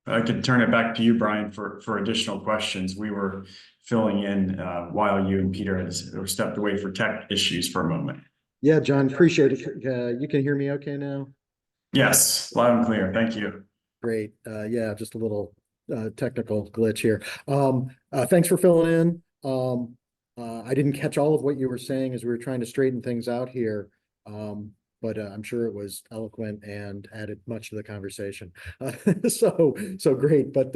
S2: I could turn it back to you, Brian, for additional questions. We were filling in while you and Peter had stepped away for tech issues for a moment.
S5: Yeah, John, appreciate it. You can hear me okay now?
S2: Yes, loud and clear. Thank you.
S5: Great. Yeah, just a little technical glitch here. Thanks for filling in. I didn't catch all of what you were saying as we were trying to straighten things out here. But I'm sure it was eloquent and added much to the conversation. So great. But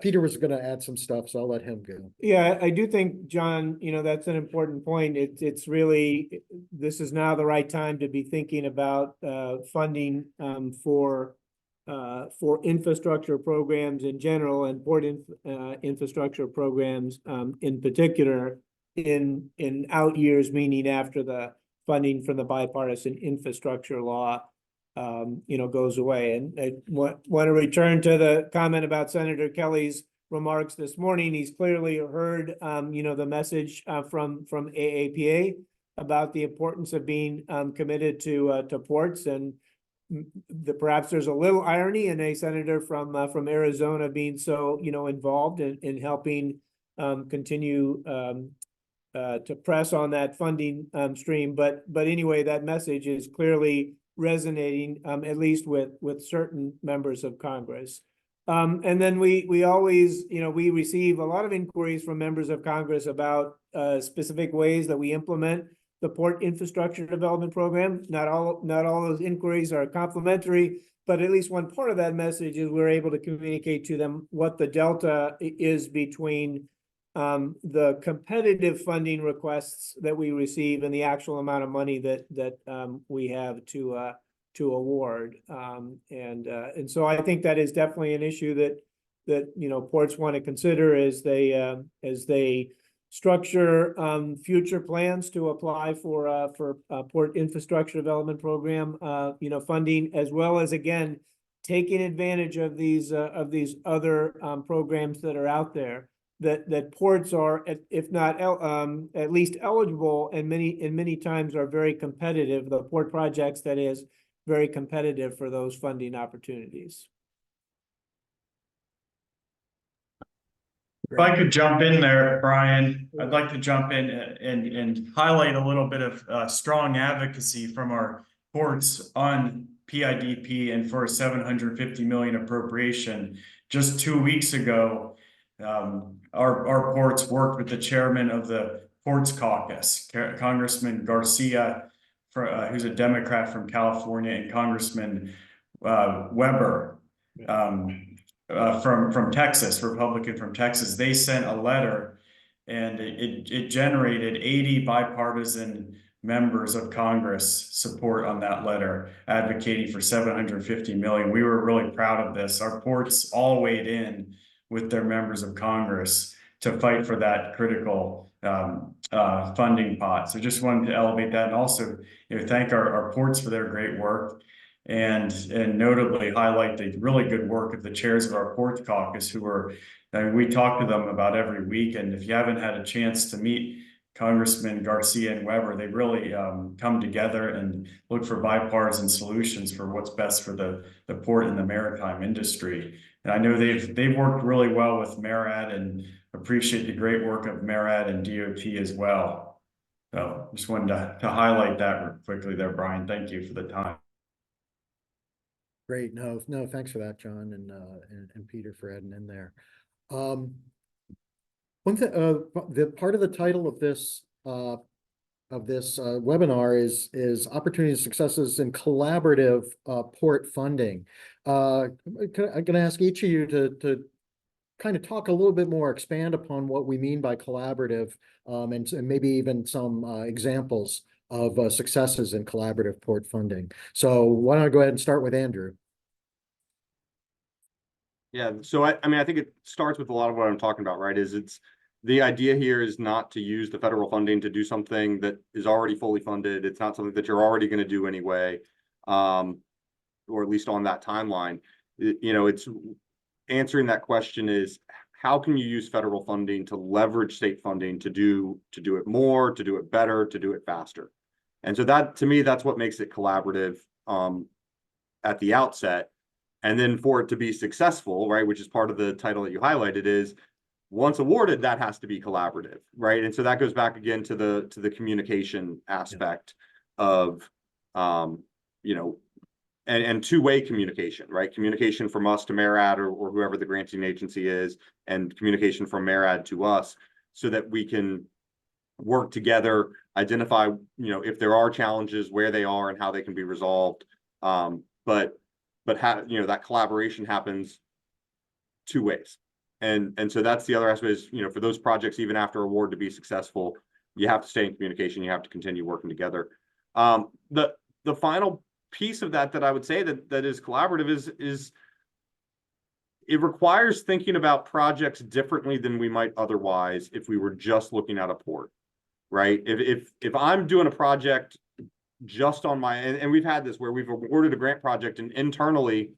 S5: Peter was going to add some stuff, so I'll let him go.
S4: Yeah, I do think, John, that's an important point. It's really, this is now the right time to be thinking about funding for infrastructure programs in general, and port infrastructure programs in particular in out years, meaning after the funding from the bipartisan infrastructure law goes away. And I want to return to the comment about Senator Kelly's remarks this morning. He's clearly heard the message from AAPA about the importance of being committed to ports, and perhaps there's a little irony in a senator from Arizona being so involved in helping continue to press on that funding stream. But anyway, that message is clearly resonating, at least with certain members of Congress. And then we always, we receive a lot of inquiries from members of Congress about specific ways that we implement the Port Infrastructure Development Program. Not all those inquiries are complimentary, but at least one part of that message is we're able to communicate to them what the delta is between the competitive funding requests that we receive and the actual amount of money that we have to award. And so I think that is definitely an issue that ports want to consider as they structure future plans to apply for Port Infrastructure Development Program funding, as well as, again, taking advantage of these other programs that are out there, that ports are, if not at least eligible, and many times are very competitive. The port projects, that is, very competitive for those funding opportunities.
S2: If I could jump in there, Brian, I'd like to jump in and highlight a little bit of strong advocacy from our ports on PIDP and for a $750 million appropriation. Just 2 weeks ago, our ports worked with the chairman of the Ports Caucus, Congressman Garcia, who's a Democrat from California, and Congressman Weber from Texas, Republican from Texas. They sent a letter, and it generated 80 bipartisan members of Congress support on that letter, advocating for $750 million. We were really proud of this. Our ports all weighed in with their members of Congress to fight for that critical funding pot. So just wanted to elevate that, and also, thank our ports for their great work, and notably highlight the really good work of the chairs of our Ports Caucus, who are, we talk to them about every week. And if you haven't had a chance to meet Congressman Garcia and Weber, they really come together and look for bipartisan solutions for what's best for the port and the maritime industry. And I know they've worked really well with MARAD, and appreciate the great work of MARAD and DOT as well. So just wanted to highlight that quickly there, Brian. Thank you for the time.
S5: Great. No, thanks for that, John, and Peter for adding in there. One thing, the part of the title of this webinar is opportunities and successes in collaborative port funding. I'm going to ask each of you to kind of talk a little bit more, expand upon what we mean by collaborative, and maybe even some examples of successes in collaborative port funding. So why don't I go ahead and start with Andrew?
S3: Yeah, so I mean, I think it starts with a lot of what I'm talking about, right? It's the idea here is not to use the federal funding to do something that is already fully funded. It's not something that you're already going to do anyway, or at least on that timeline. It's answering that question is, how can you use federal funding to leverage state funding to do it more, to do it better, to do it faster? And so that, to me, that's what makes it collaborative at the outset. And then for it to be successful, right, which is part of the title that you highlighted, is once awarded, that has to be collaborative, right? And so that goes back again to the communication aspect of, and two-way communication, right? Communication from us to MARAD or whoever the granting agency is, and communication from MARAD to us, so that we can work together, identify, if there are challenges, where they are and how they can be resolved. But how, that collaboration happens 2 ways. And so that's the other aspect is, for those projects, even after award, to be successful, you have to stay in communication. You have to continue working together. The final piece of that I would say that is collaborative is it requires thinking about projects differently than we might otherwise if we were just looking at a port, right? If I'm doing a project just on my, and we've had this where we've awarded a grant project, and internally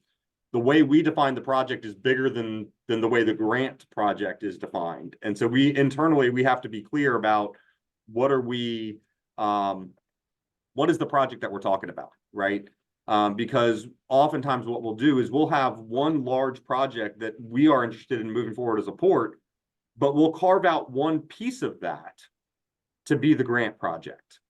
S3: the way we define the project is bigger than the way the grant project is defined. And so internally we have to be clear about what is the project that we're talking about, right? Because oftentimes what we'll do is we'll have one large project that we are interested in moving forward as a port, but we'll carve out one piece of that to be the grant project.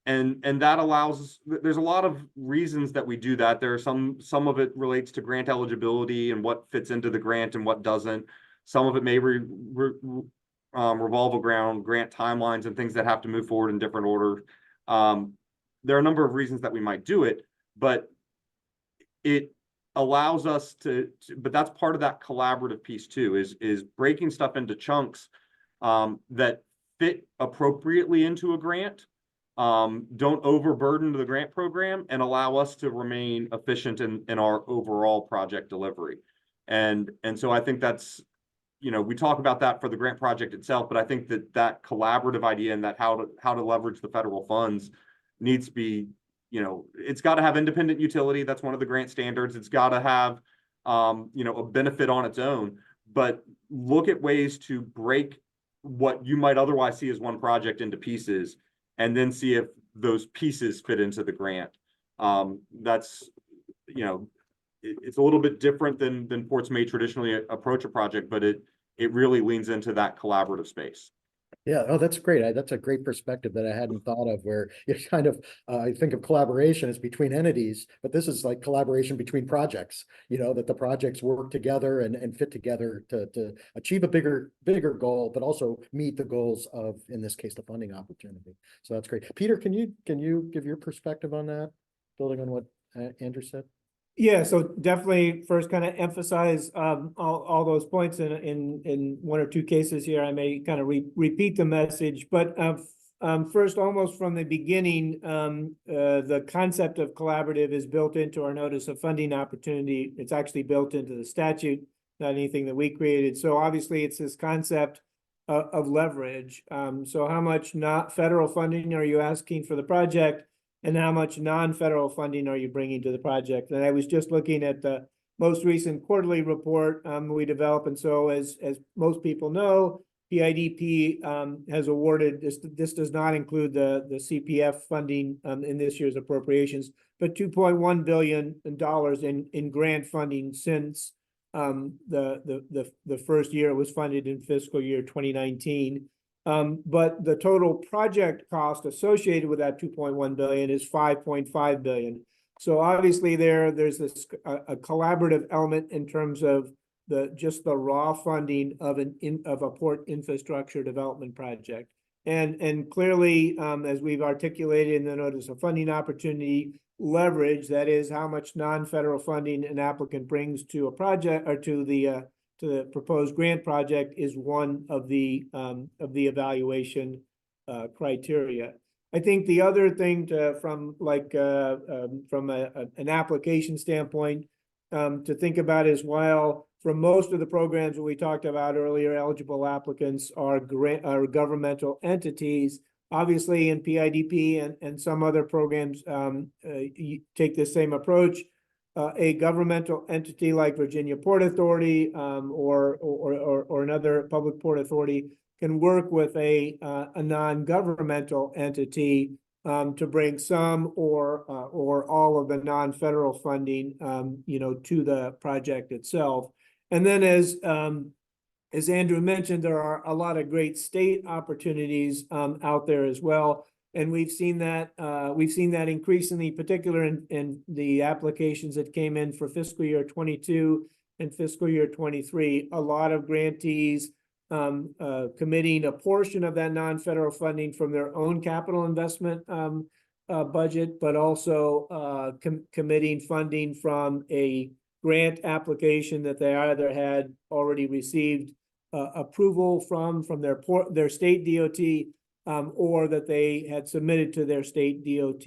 S3: And that allows, there's a lot of reasons that we do that. There are some of it relates to grant eligibility and what fits into the grant and what doesn't. Some of it may revolve around grant timelines and things that have to move forward in different order. There are a number of reasons that we might do it, but it allows us but that's part of that collaborative piece too, is breaking stuff into chunks that fit appropriately into a grant, don't overburden the grant program, and allow us to remain efficient in our overall project delivery. And so I think that's, we talk about that for the grant project itself, but I think that collaborative idea and that how to leverage the federal funds needs to be it's got to have independent utility. That's one of the grant standards. It's got to have, a benefit on its own, but look at ways to break what you might otherwise see as one project into pieces, and then see if those pieces fit into the grant. That's, it's a little bit different than ports may traditionally approach a project, but it really leans into that collaborative space.
S5: Yeah, oh, that's great. That's a great perspective that I hadn't thought of, where you kind of, I think of collaboration as between entities, but this is like collaboration between projects, that the projects work together and fit together to achieve a bigger goal, but also meet the goals of, in this case, the funding opportunity. So that's great. Peter, can you give your perspective on that, building on what Andrew said?
S4: Yeah, so definitely first kind of emphasize all those points in one or two cases here. I may kind of repeat the message, but first, almost from the beginning, the concept of collaborative is built into our notice of funding opportunity. It's actually built into the statute, not anything that we created. So obviously it's this concept of leverage. So how much not federal funding are you asking for the project? And how much non-federal funding are you bringing to the project? And I was just looking at the most recent quarterly report we developed. And so as most people know, PIDP has awarded, this does not include the CPF funding in this year's appropriations, but $2.1 billion in grant funding since the first year it was funded in fiscal year 2019. But the total project cost associated with that 2.1 billion is 5.5 billion. So obviously there's this a collaborative element in terms of just the raw funding of a port infrastructure development project. And clearly, as we've articulated in the notice of funding opportunity, leverage, that is how much non-federal funding an applicant brings to a project or to the proposed grant project, is one of the evaluation criteria. I think the other thing from an application standpoint to think about is, while for most of the programs that we talked about earlier, eligible applicants are governmental entities. Obviously, in PIDP and some other programs, you take the same approach. A governmental entity like Virginia Port Authority or another public port authority can work with a non-governmental entity to bring some or all of the non-federal funding, to the project itself. And then, as Andrew mentioned, there are a lot of great state opportunities out there as well. And we've seen that increasingly, particularly in the applications that came in for fiscal year 22 and fiscal year 23. A lot of grantees committing a portion of that non-federal funding from their own capital investment budget, but also committing funding from a grant application that they either had already received approval from their state DOT. Or that they had submitted to their state DOT,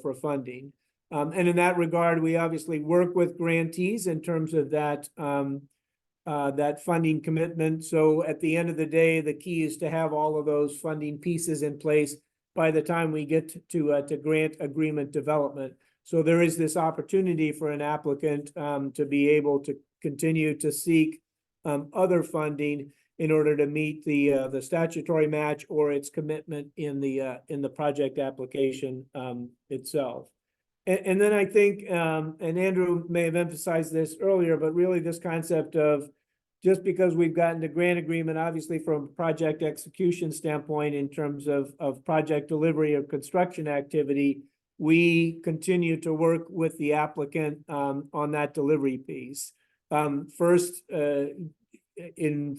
S4: for funding. And in that regard, we obviously work with grantees in terms of that funding commitment. So at the end of the day, the key is to have all of those funding pieces in place by the time we get to grant agreement development. So there is this opportunity for an applicant to be able to continue to seek other funding in order to meet the statutory match or its commitment in the project application itself. And then I think, and Andrew may have emphasized this earlier, but really this concept of just because we've gotten the grant agreement, obviously from a project execution standpoint in terms of project delivery or construction activity, we continue to work with the applicant on that delivery piece. First,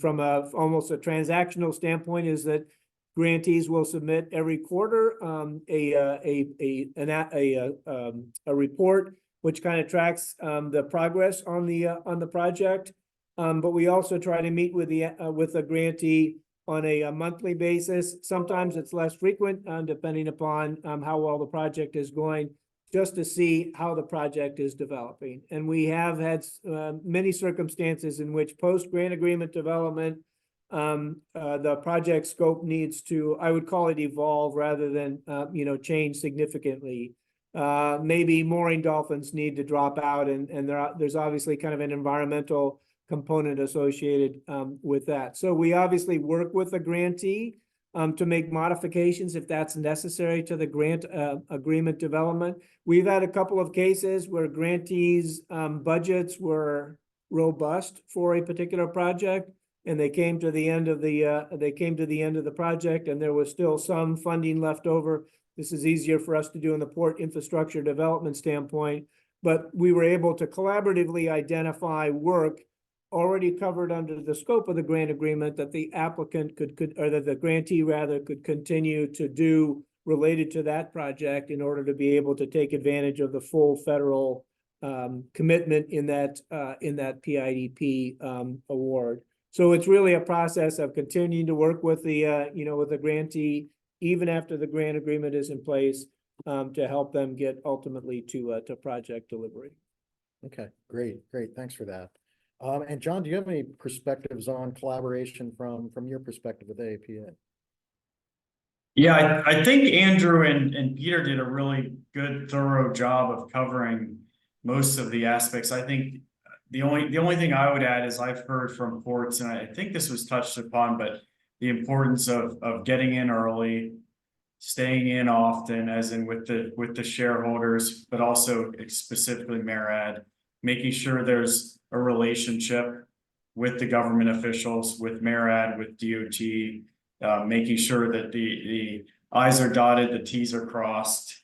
S4: from almost a transactional standpoint, is that grantees will submit every quarter a report which kind of tracks the progress on the project. But we also try to meet with the grantee on a monthly basis. Sometimes it's less frequent, depending upon how well the project is going, just to see how the project is developing. And we have had many circumstances in which post-grant agreement development, the project scope needs to, I would call it, evolve rather than, change significantly. maybe mooring dolphins need to drop out, and there's obviously kind of an environmental component associated with that. So we obviously work with the grantee to make modifications if that's necessary to the grant agreement development. We've had a couple of cases where grantees' budgets were robust for a particular project, and they came to the end of the project, and there was still some funding left over. This is easier for us to do in the port infrastructure development standpoint, but we were able to collaboratively identify work already covered under the scope of the grant agreement that the applicant could or that the grantee rather could continue to do related to that project in order to be able to take advantage of the full federal commitment in that PIDP award. So it's really a process of continuing to work with the with the grantee even after the grant agreement is in place to help them get ultimately to project delivery.
S5: Okay, great. Thanks for that. And John, do you have any perspectives on collaboration from your perspective with AAPA?
S2: Yeah, I think Andrew and Peter did a really good, thorough job of covering most of the aspects. I think the only thing I would add is I've heard from ports, and I think this was touched upon, but the importance of getting in early, staying in often, as in with the shareholders, but also specifically MARAD, making sure there's a relationship with the government officials, with MARAD, with DOT, making sure that the I's are dotted, the T's are crossed,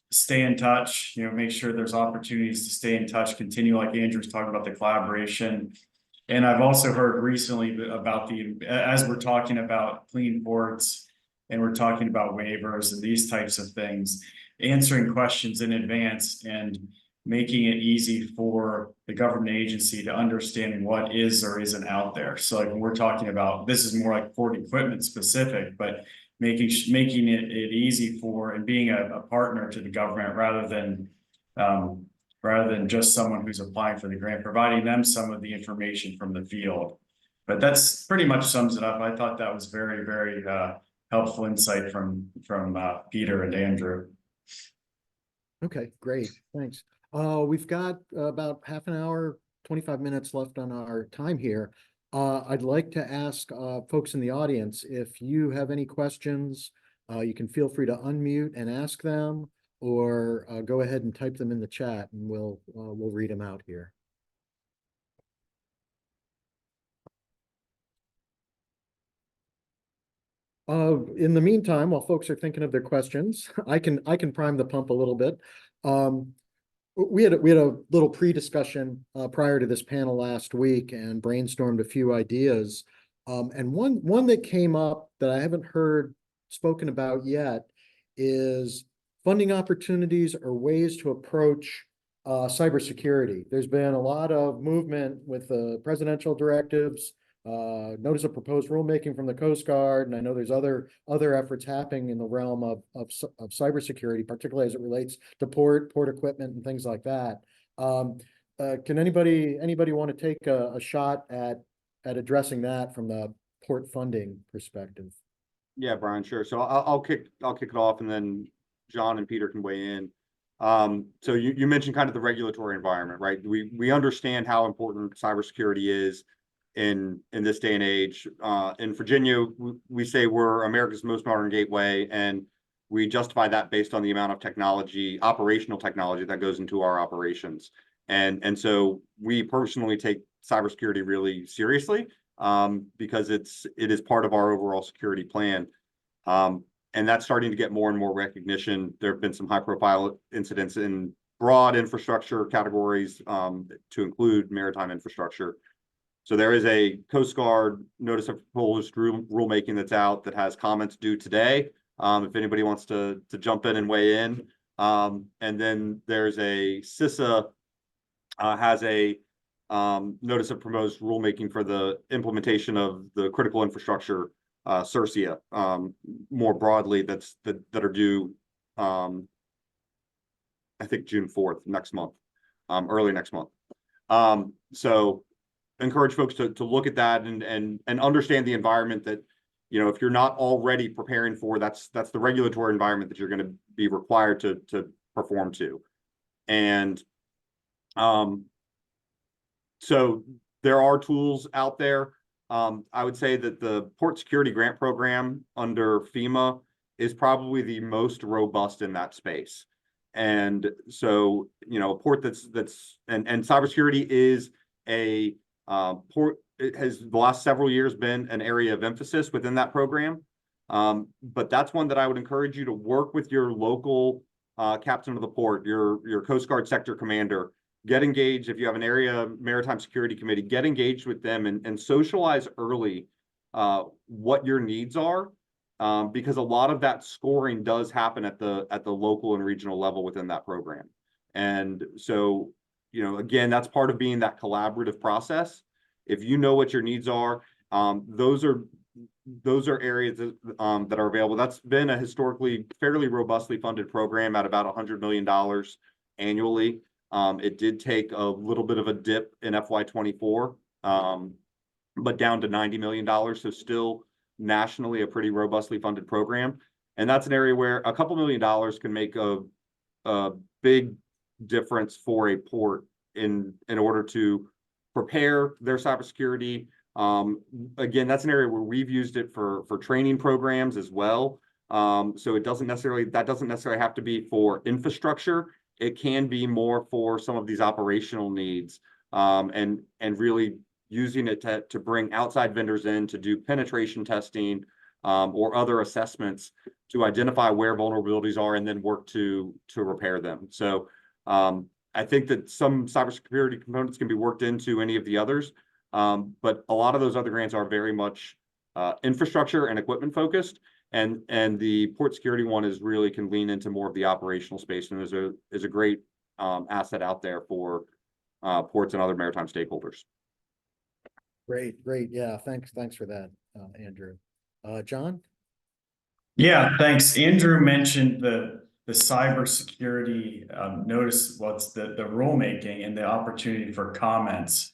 S2: stay in touch, make sure there's opportunities to stay in touch, continue like Andrew's talking about the collaboration. And I've also heard recently about as we're talking about clean ports and we're talking about waivers and these types of things, answering questions in advance and making it easy for the government agency to understand what is or isn't out there. So like when we're talking about, this is more like port equipment specific, but making it easy for and being a partner to the government rather than just someone who's applying for the grant, providing them some of the information from the field. But that's pretty much sums it up. I thought that was very, very helpful insight from Peter and Andrew.
S5: Okay, great. Thanks. We've got about half an hour, 25 minutes left on our time here. I'd like to ask folks in the audience, if you have any questions, you can feel free to unmute and ask them, or go ahead and type them in the chat and we'll read them out here. In the meantime, while folks are thinking of their questions, I can prime the pump a little bit. We had a little pre-discussion prior to this panel last week and brainstormed a few ideas. And one that came up that I haven't heard spoken about yet is funding opportunities or ways to approach cybersecurity. There's been a lot of movement with the presidential directives, notice of proposed rulemaking from the Coast Guard, and I know there's other efforts happening in the realm of cybersecurity, particularly as it relates to port equipment and things like that. Can anybody want to take a shot at addressing that from the port funding perspective?
S3: Yeah, Brian, sure. So I'll kick it off, and then John and Peter can weigh in. So you mentioned kind of the regulatory environment, right? We understand how important cybersecurity is in this day and age. In Virginia, we say we're America's most modern gateway, and we justify that based on the amount of technology, operational technology that goes into our operations. And so we personally take cybersecurity really seriously, because it is part of our overall security plan. And that's starting to get more and more recognition. There have been some high-profile incidents in broad infrastructure categories, to include maritime infrastructure. So there is a Coast Guard notice of proposed rulemaking that's out that has comments due today. If anybody wants to jump in and weigh in. And then there's a CISA has a notice of proposed rulemaking for the implementation of the critical infrastructure CERCIA, more broadly, that are due I think June 4th, next month, early next month. So encourage folks to look at that and understand the environment that you know, if you're not already preparing for, that's the regulatory environment that you're going to be required to perform to. And so there are tools out there. I would say that the Port Security Grant Program under FEMA is probably the most robust in that space. And so, you know, a port and cybersecurity is a port. It has the last several years been an area of emphasis within that program. But that's one that I would encourage you to work with your local captain of the port, your Coast Guard sector commander. Get engaged. If you have an area maritime security committee, get engaged with them and socialize early what your needs are, because a lot of that scoring does happen at the local and regional level within that program. And so, you know, again, that's part of being that collaborative process. If you know what your needs are, those are areas that are available. That's been a historically fairly robustly funded program at about $100 million annually. It did take a little bit of a dip in FY24, but down to $90 million. So still nationally a pretty robustly funded program. And that's an area where a couple $1 million can make a big difference for a port in order to prepare their cybersecurity. Again, that's an area where we've used it for training programs as well. So that doesn't necessarily have to be for infrastructure. It can be more for some of these operational needs, and really using it to bring outside vendors in to do penetration testing or other assessments to identify where vulnerabilities are and then work to repair them. So I think that some cybersecurity components can be worked into any of the others, but a lot of those other grants are very much infrastructure and equipment focused. And the port security one is really can lean into more of the operational space, and is a great asset out there for ports and other maritime stakeholders.
S5: Great. Yeah, thanks for that, Andrew. John?
S2: Yeah, thanks. Andrew mentioned the cybersecurity notice, what's the rulemaking and the opportunity for comments.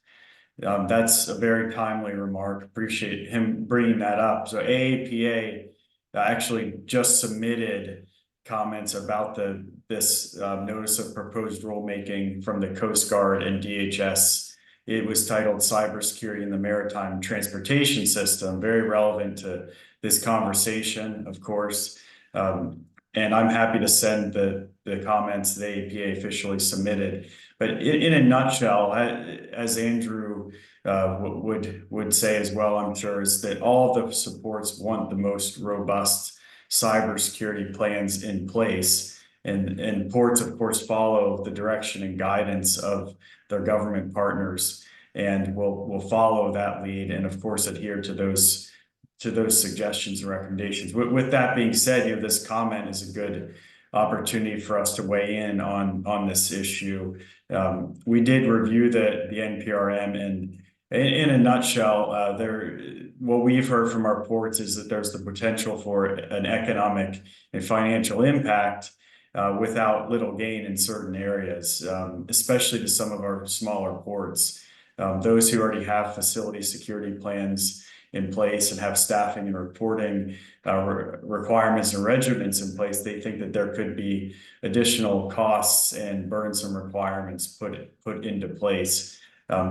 S2: That's a very timely remark. Appreciate him bringing that up. So AAPA actually just submitted comments about this notice of proposed rulemaking from the Coast Guard and DHS. It was titled Cybersecurity in the Maritime Transportation System, very relevant to this conversation, of course. And I'm happy to send the comments the AAPA officially submitted. But in a nutshell, as Andrew would say as well, I'm sure, is that all the supports want the most robust cybersecurity plans in place. And ports, of course, follow the direction and guidance of their government partners, and will follow that lead and, of course, adhere to those suggestions and recommendations. With that being said, you know, this comment is a good opportunity for us to weigh in on this issue. We did review the NPRM, and in a nutshell, what we've heard from our ports is that there's the potential for an economic and financial impact without little gain in certain areas, especially to some of our smaller ports. Those who already have facility security plans in place and have staffing and reporting requirements and regiments in place, they think that there could be additional costs and burdensome requirements put into place.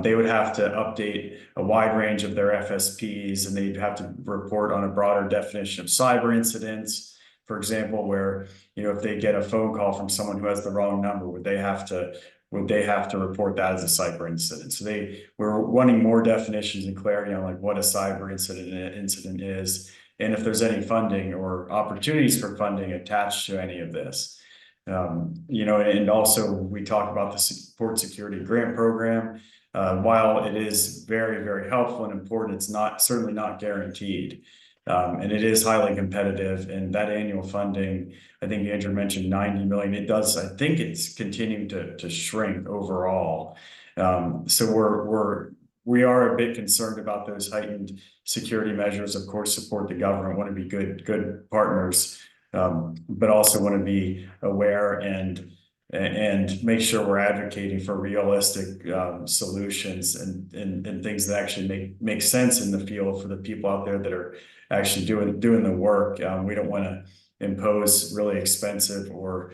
S2: They would have to update a wide range of their FSPs, and they'd have to report on a broader definition of cyber incidents. For example, where, you know, if they get a phone call from someone who has the wrong number, would they have to report that as a cyber incident? So we're wanting more definitions and clarity on like what a cyber incident is, and if there's any funding or opportunities for funding attached to any of this. You know, and also we talk about the Port Security Grant Program. While it is very, very helpful and important, it's certainly not guaranteed. And it is highly competitive, and that annual funding, I think Andrew mentioned 90 million. I think it's continuing to shrink overall. So we are a bit concerned about those heightened security measures. Of course, support the government, want to be good partners, but also want to be aware and and make sure we're advocating for realistic solutions and things that actually make sense in the field for the people out there that are actually doing the work. We don't want to impose really expensive or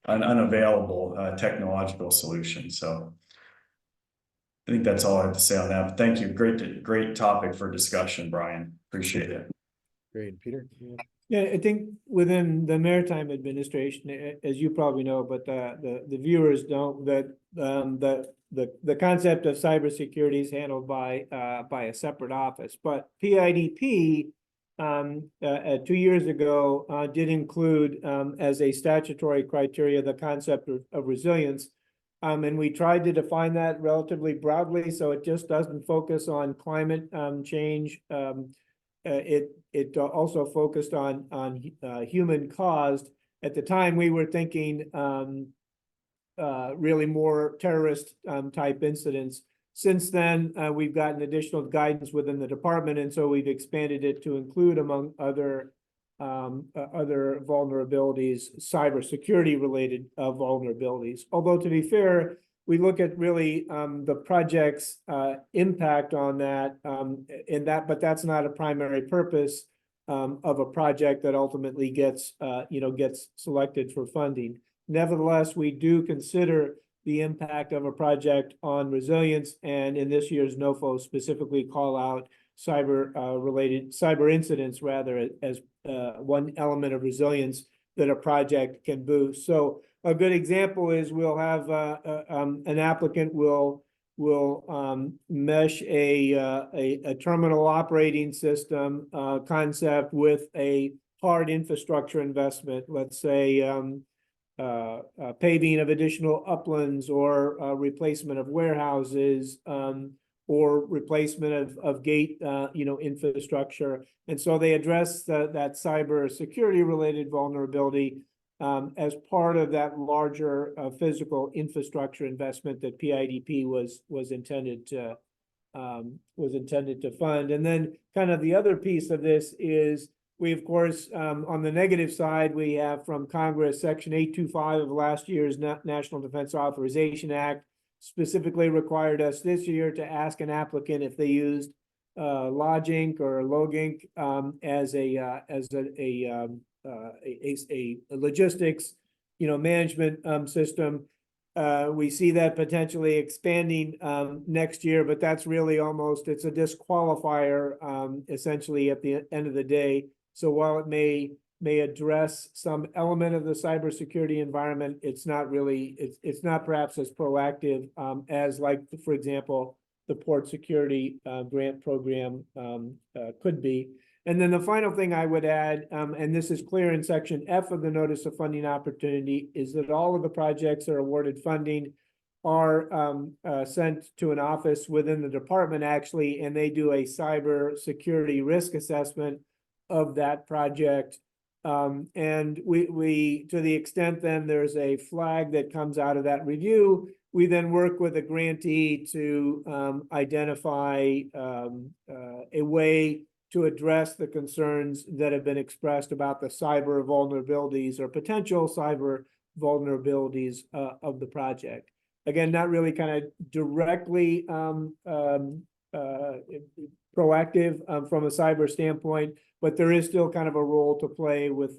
S2: unavailable technological solutions. So I think that's all I have to say on that. But thank you. Great topic for discussion, Brian. Appreciate it.
S5: Great, Peter.
S4: Yeah, I think within the Maritime Administration, as you probably know, but the viewers don't, that the concept of cybersecurity is handled by a separate office. But PIDP 2 years ago did include as a statutory criteria the concept of resilience. And we tried to define that relatively broadly, so it just doesn't focus on climate change. It also focused on human caused. At the time, we were thinking really more terrorist type incidents. Since then, we've gotten additional guidance within the department, and so we've expanded it to include, among other vulnerabilities, cybersecurity related vulnerabilities. Although, to be fair, we look at really the project's impact on that, but that's not a primary purpose of a project that ultimately gets selected for funding. Nevertheless, we do consider the impact of a project on resilience, and in this year's NOFO specifically call out cyber incidents rather as one element of resilience that a project can boost. So a good example is we'll have an applicant will mesh a terminal operating system concept with a hard infrastructure investment, let's say paving of additional uplands or replacement of warehouses or replacement of gate infrastructure. And so they address that cyber security related vulnerability as part of that larger physical infrastructure investment that PIDP was intended to fund. And then kind of the other piece of this is we, of course, on the negative side, we have from Congress Section 825 of last year's National Defense Authorization Act specifically required us this year to ask an applicant if they used Logink or Logink as a logistics management system. We see that potentially expanding next year, but that's really it's a disqualifier essentially at the end of the day. So while it may address some element of the cybersecurity environment, it's not perhaps as proactive as, like, for example, the port security grant program could be. And then the final thing I would add, and this is clear in Section F of the Notice of Funding Opportunity, is that all of the projects that are awarded funding are sent to an office within the department, actually, and they do a cyber security risk assessment of that project. And we to the extent then there's a flag that comes out of that review, we then work with a grantee to identify a way to address the concerns that have been expressed about the cyber vulnerabilities or potential cyber vulnerabilities of the project. Again, not really kind of directly proactive from a cyber standpoint, but there is still kind of a role to play with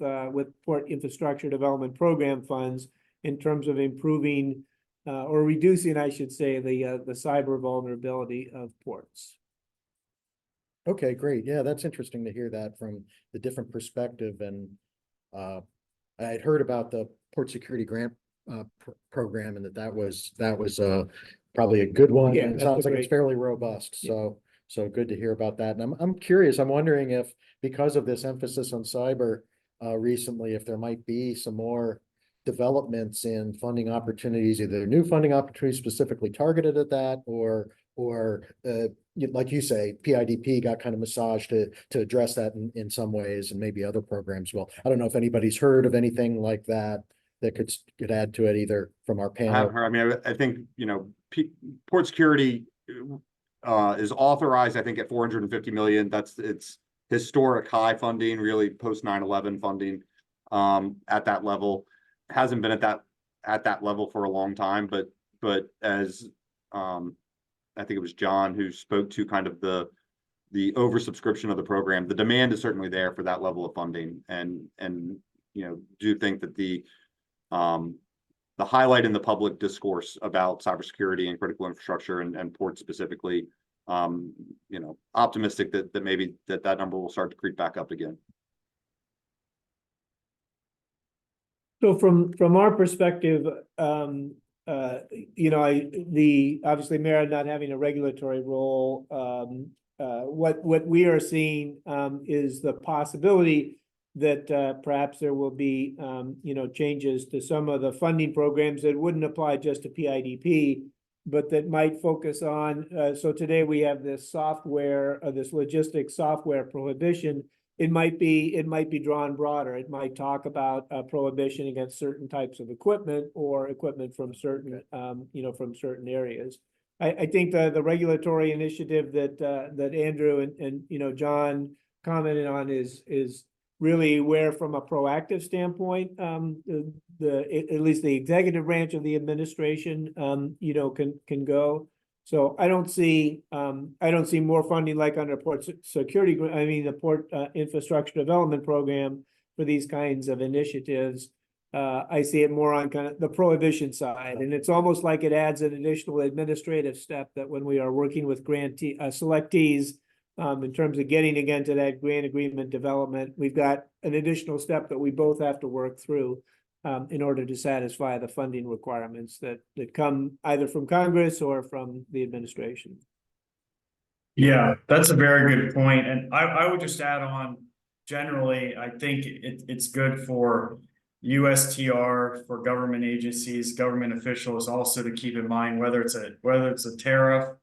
S4: port infrastructure development program funds in terms of improving or reducing, I should say, the cyber vulnerability of ports.
S5: Okay, great. Yeah, that's interesting to hear that from the different perspective. And I had heard about the port security grant program, and that was probably a good one.
S4: Yeah,
S5: and it sounds like it's fairly robust.
S4: Yeah.
S5: So good to hear about that. And I'm curious. I'm wondering if, because of this emphasis on cyber recently, if there might be some more developments in funding opportunities, either new funding opportunities specifically targeted at that, or like you say, PIDP got kind of massaged to address that in some ways, and maybe other programs will. I don't know if anybody's heard of anything like that could add to it, either from our panel.
S3: I have heard. I mean, I think, port security is authorized, I think, at 450 million. It's historic high funding, really post 9/11 funding at that level. Hasn't been at that level for a long time, but as I think it was John who spoke to kind of the oversubscription of the program, the demand is certainly there for that level of funding, and do think that the highlight in the public discourse about cybersecurity and critical infrastructure and ports specifically, optimistic that maybe that number will start to creep back up again.
S4: So from our perspective, obviously MERA not having a regulatory role, what we are seeing is the possibility that perhaps there will be changes to some of the funding programs that wouldn't apply just to PIDP, but that might focus on. So today we have this software, this logistics software prohibition. It might be drawn broader. It might talk about prohibition against certain types of equipment or equipment from certain from certain areas. I think the regulatory initiative that Andrew and John commented on is really where, from a proactive standpoint, at least the executive branch of the administration can go. So I don't see more funding like under port security. The port infrastructure development program for these kinds of initiatives. I see it more on kind of the prohibition side, and it's almost like it adds an additional administrative step that when we are working with grantee selectees in terms of getting again to that grant agreement development, we've got an additional step that we both have to work through in order to satisfy the funding requirements that come either from Congress or from the administration.
S2: Yeah, that's a very good point. And I would just add on, generally, I think it's good for USTR, for government agencies, government officials also to keep in mind whether it's a tariff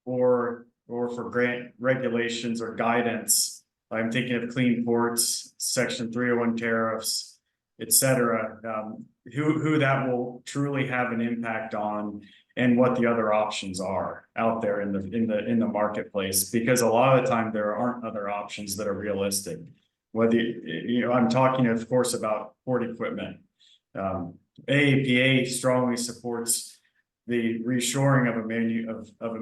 S2: or for grant regulations or guidance. I'm thinking of clean ports, Section 301 tariffs, etc. Who that will truly have an impact on, and what the other options are out there in the marketplace, because a lot of the time there aren't other options that are realistic. Whether I'm talking, of course, about port equipment. AAPA strongly supports the reshoring of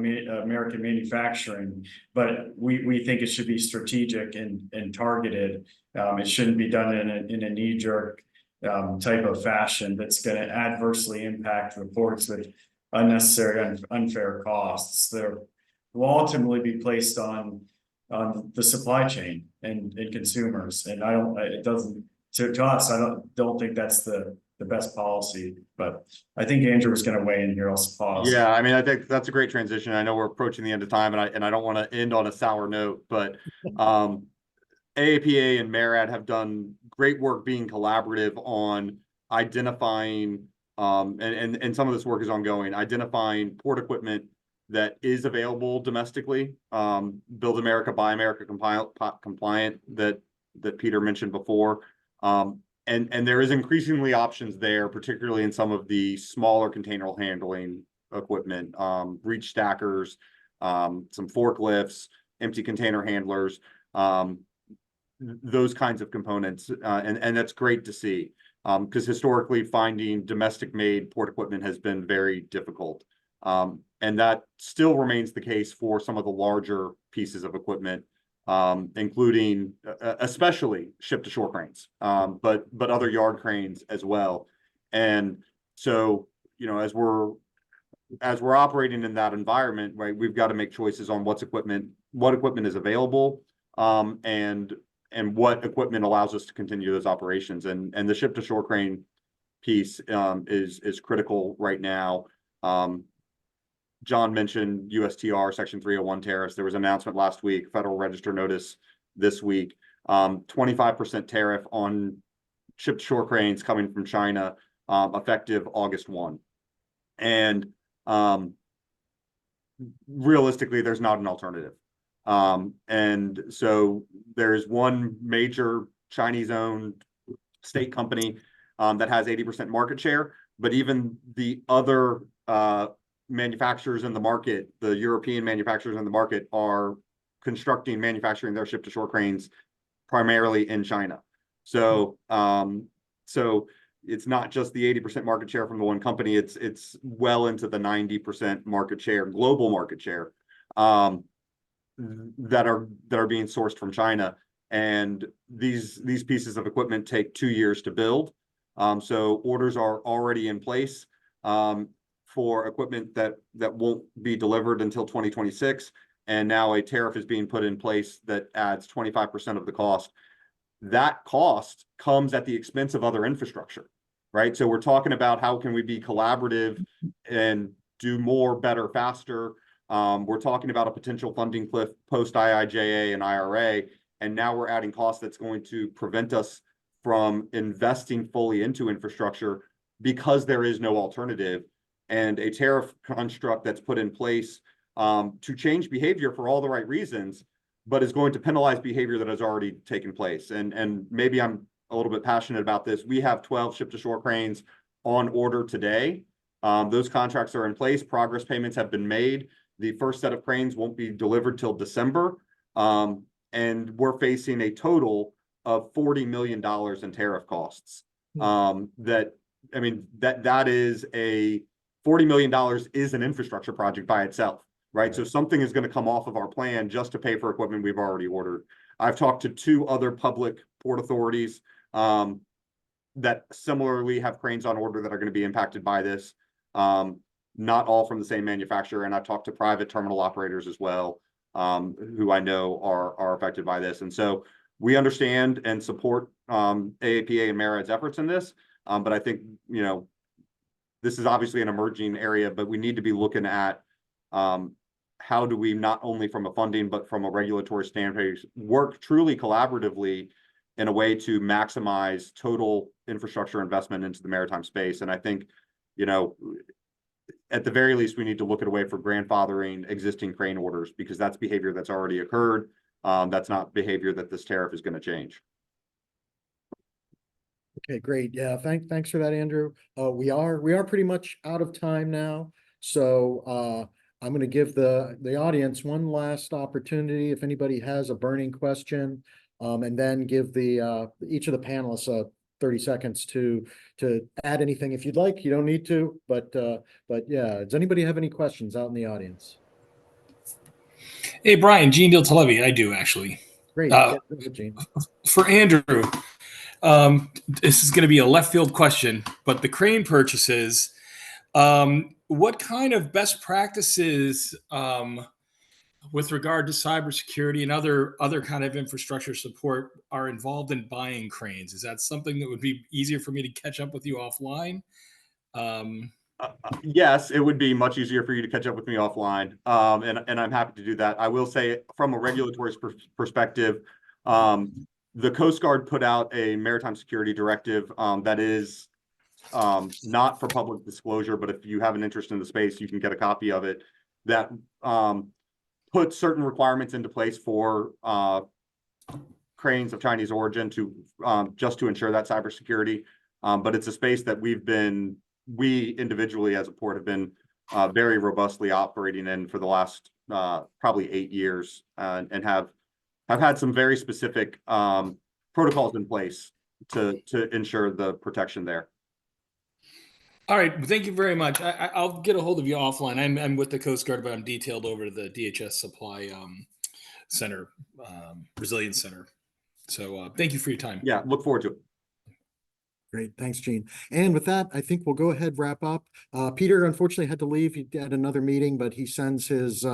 S2: American manufacturing, but we think it should be strategic and targeted. It shouldn't be done in a knee-jerk type of fashion that's going to adversely impact the ports with unnecessary unfair costs that will ultimately be placed on the supply chain and consumers. And it doesn't, to us, I don't think that's the best policy, but I think Andrew was going to weigh in here. I'll pause.
S3: Yeah, I mean, I think that's a great transition. I know we're approaching the end of time, and I don't want to end on a sour note, but AAPA and MARAD have done great work being collaborative on identifying, and some of this work is ongoing, identifying port equipment that is available domestically, Build America, Buy America compliant that Peter mentioned before. And there is increasingly options there, particularly in some of the smaller container handling equipment, reach stackers, some forklifts, empty container handlers, those kinds of components. And that's great to see, because historically finding domestic made port equipment has been very difficult. And that still remains the case for some of the larger pieces of equipment, including especially ship-to-shore cranes, but other yard cranes as well. And so, as we're operating in that environment, right, we've got to make choices on what equipment is available, and what equipment allows us to continue those operations. And the ship-to-shore crane piece is critical right now. John mentioned USTR Section 301 tariffs. There was an announcement last week, Federal Register notice this week, 25% tariff on ship-to-shore cranes coming from China, effective August 1. And realistically, there's not an alternative. And so there's one major Chinese-owned state company that has 80% market share, but even the other manufacturers in the market, the European manufacturers in the market, are constructing, manufacturing their ship-to-shore cranes primarily in China. So, so it's not just the 80% market share from the one company, it's well into the 90% market share, global market share, that are being sourced from China. And these pieces of equipment take 2 years to build. So orders are already in place for equipment that won't be delivered until 2026. And now a tariff is being put in place that adds 25% of the cost. That cost comes at the expense of other infrastructure, right? So we're talking about how can we be collaborative and do more, better, faster. We're talking about a potential funding cliff post IIJA and IRA, and now we're adding costs that's going to prevent us from investing fully into infrastructure because there is no alternative. And a tariff construct that's put in place to change behavior for all the right reasons, but is going to penalize behavior that has already taken place. And maybe I'm a little bit passionate about this. We have 12 ship-to-shore cranes on order today. Those contracts are in place. Progress payments have been made. The first set of cranes won't be delivered till December. And we're facing a total of $40 million in tariff costs. That is a $40 million is an infrastructure project by itself, right? So something is going to come off of our plan just to pay for equipment we've already ordered. I've talked to 2 other public port authorities that similarly have cranes on order that are going to be impacted by this. Not all from the same manufacturer. And I've talked to private terminal operators as well, who I know are affected by this. And so we understand and support AAPA and MARAD's efforts in this. But I think, this is obviously an emerging area, but we need to be looking at how do we not only from a funding, but from a regulatory standpoint, work truly collaboratively in a way to maximize total infrastructure investment into the maritime space. And I think, at the very least, we need to look at a way for grandfathering existing crane orders, because that's behavior that's already occurred. That's not behavior that this tariff is going to change.
S5: Okay, great. Yeah, thanks for that, Andrew. We are pretty much out of time now. So I'm going to give the audience one last opportunity if anybody has a burning question, and then give each of the panelists 30 seconds to add anything if you'd like. You don't need to, but yeah, does anybody have any questions out in the audience?
S6: Hey, Brian, Gene Diltalevi. I do, actually.
S5: Great. Gene.
S6: For Andrew, this is going to be a left field question, but the crane purchases, what kind of best practices with regard to cybersecurity and other kind of infrastructure support are involved in buying cranes? Is that something that would be easier for me to catch up with you offline?
S3: Yes, it would be much easier for you to catch up with me offline. And I'm happy to do that. I will say from a regulatory perspective, the Coast Guard put out a maritime security directive that is not for public disclosure, but if you have an interest in the space, you can get a copy of it, that put certain requirements into place for cranes of Chinese origin to just to ensure that cybersecurity. But it's a space that we individually as a port have been very robustly operating in for the last probably 8 years, and have had some very specific protocols in place to ensure the protection there.
S6: All right. Thank you very much. I'll get a hold of you offline. I'm with the Coast Guard, but I'm detailed over to the DHS Supply Center, Resilience Center. So thank you for your time.
S3: Yeah, look forward to it.
S5: Great. Thanks, Gene. And with that, I think we'll go ahead and wrap up. Peter unfortunately had to leave. He had another meeting, but he sends his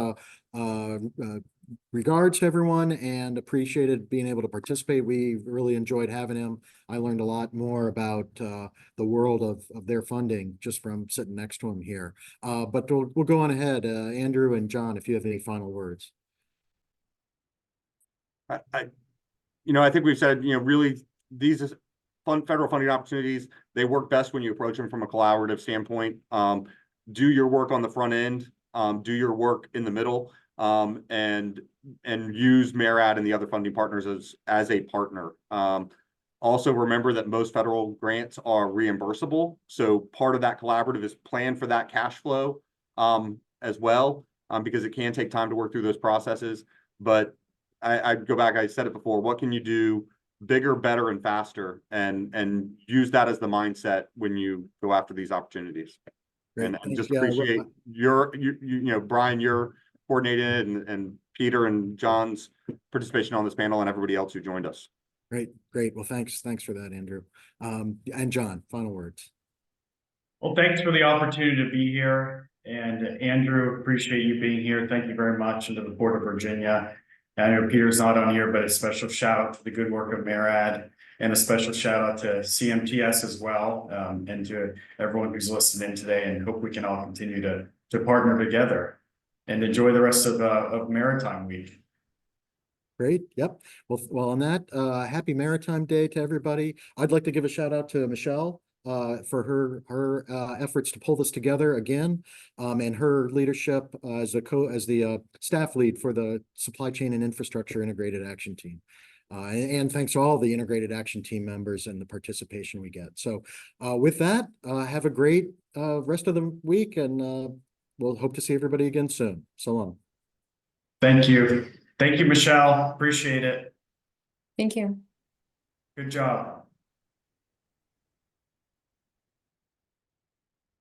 S5: regards to everyone and appreciated being able to participate. We really enjoyed having him. I learned a lot more about the world of their funding just from sitting next to him here. But we'll go on ahead. Andrew and John, if you have any final words.
S3: I think we've said, really these federal funding opportunities, they work best when you approach them from a collaborative standpoint. Do your work on the front end, do your work in the middle, and use MARAD and the other funding partners as a partner. Also remember that most federal grants are reimbursable. So part of that collaborative is plan for that cash flow as well, because it can take time to work through those processes. but I go back, I said it before, what can you do bigger, better, and faster, and use that as the mindset when you go after these opportunities.
S5: Great.
S3: And
S5: Thank
S3: just
S5: you.
S3: appreciate you know, Brian, your coordinated, and Peter and John's participation on this panel, and everybody else who joined us.
S5: Great. Well, thanks for that, Andrew. And John, final words.
S2: Well, thanks for the opportunity to be here. And Andrew, appreciate you being here. Thank you very much. And to the Port of Virginia. I know Peter's not on here, but a special shout out to the good work of MARAD, and a special shout out to CMTS as well, and to everyone who's listened in today, and hope we can all continue to partner together and enjoy the rest of Maritime Week.
S5: Great. Yep. Well, on that, happy Maritime Day to everybody. I'd like to give a shout out to Michelle for her efforts to pull this together again, and her leadership as the staff lead for the Supply Chain and Infrastructure Integrated Action Team. And thanks to all the Integrated Action Team members and the participation we get. So with that, have a great rest of the week, and we'll hope to see everybody again soon. So long.
S2: Thank you. Thank you, Michelle. Appreciate it.
S7: Thank you.
S2: Good job.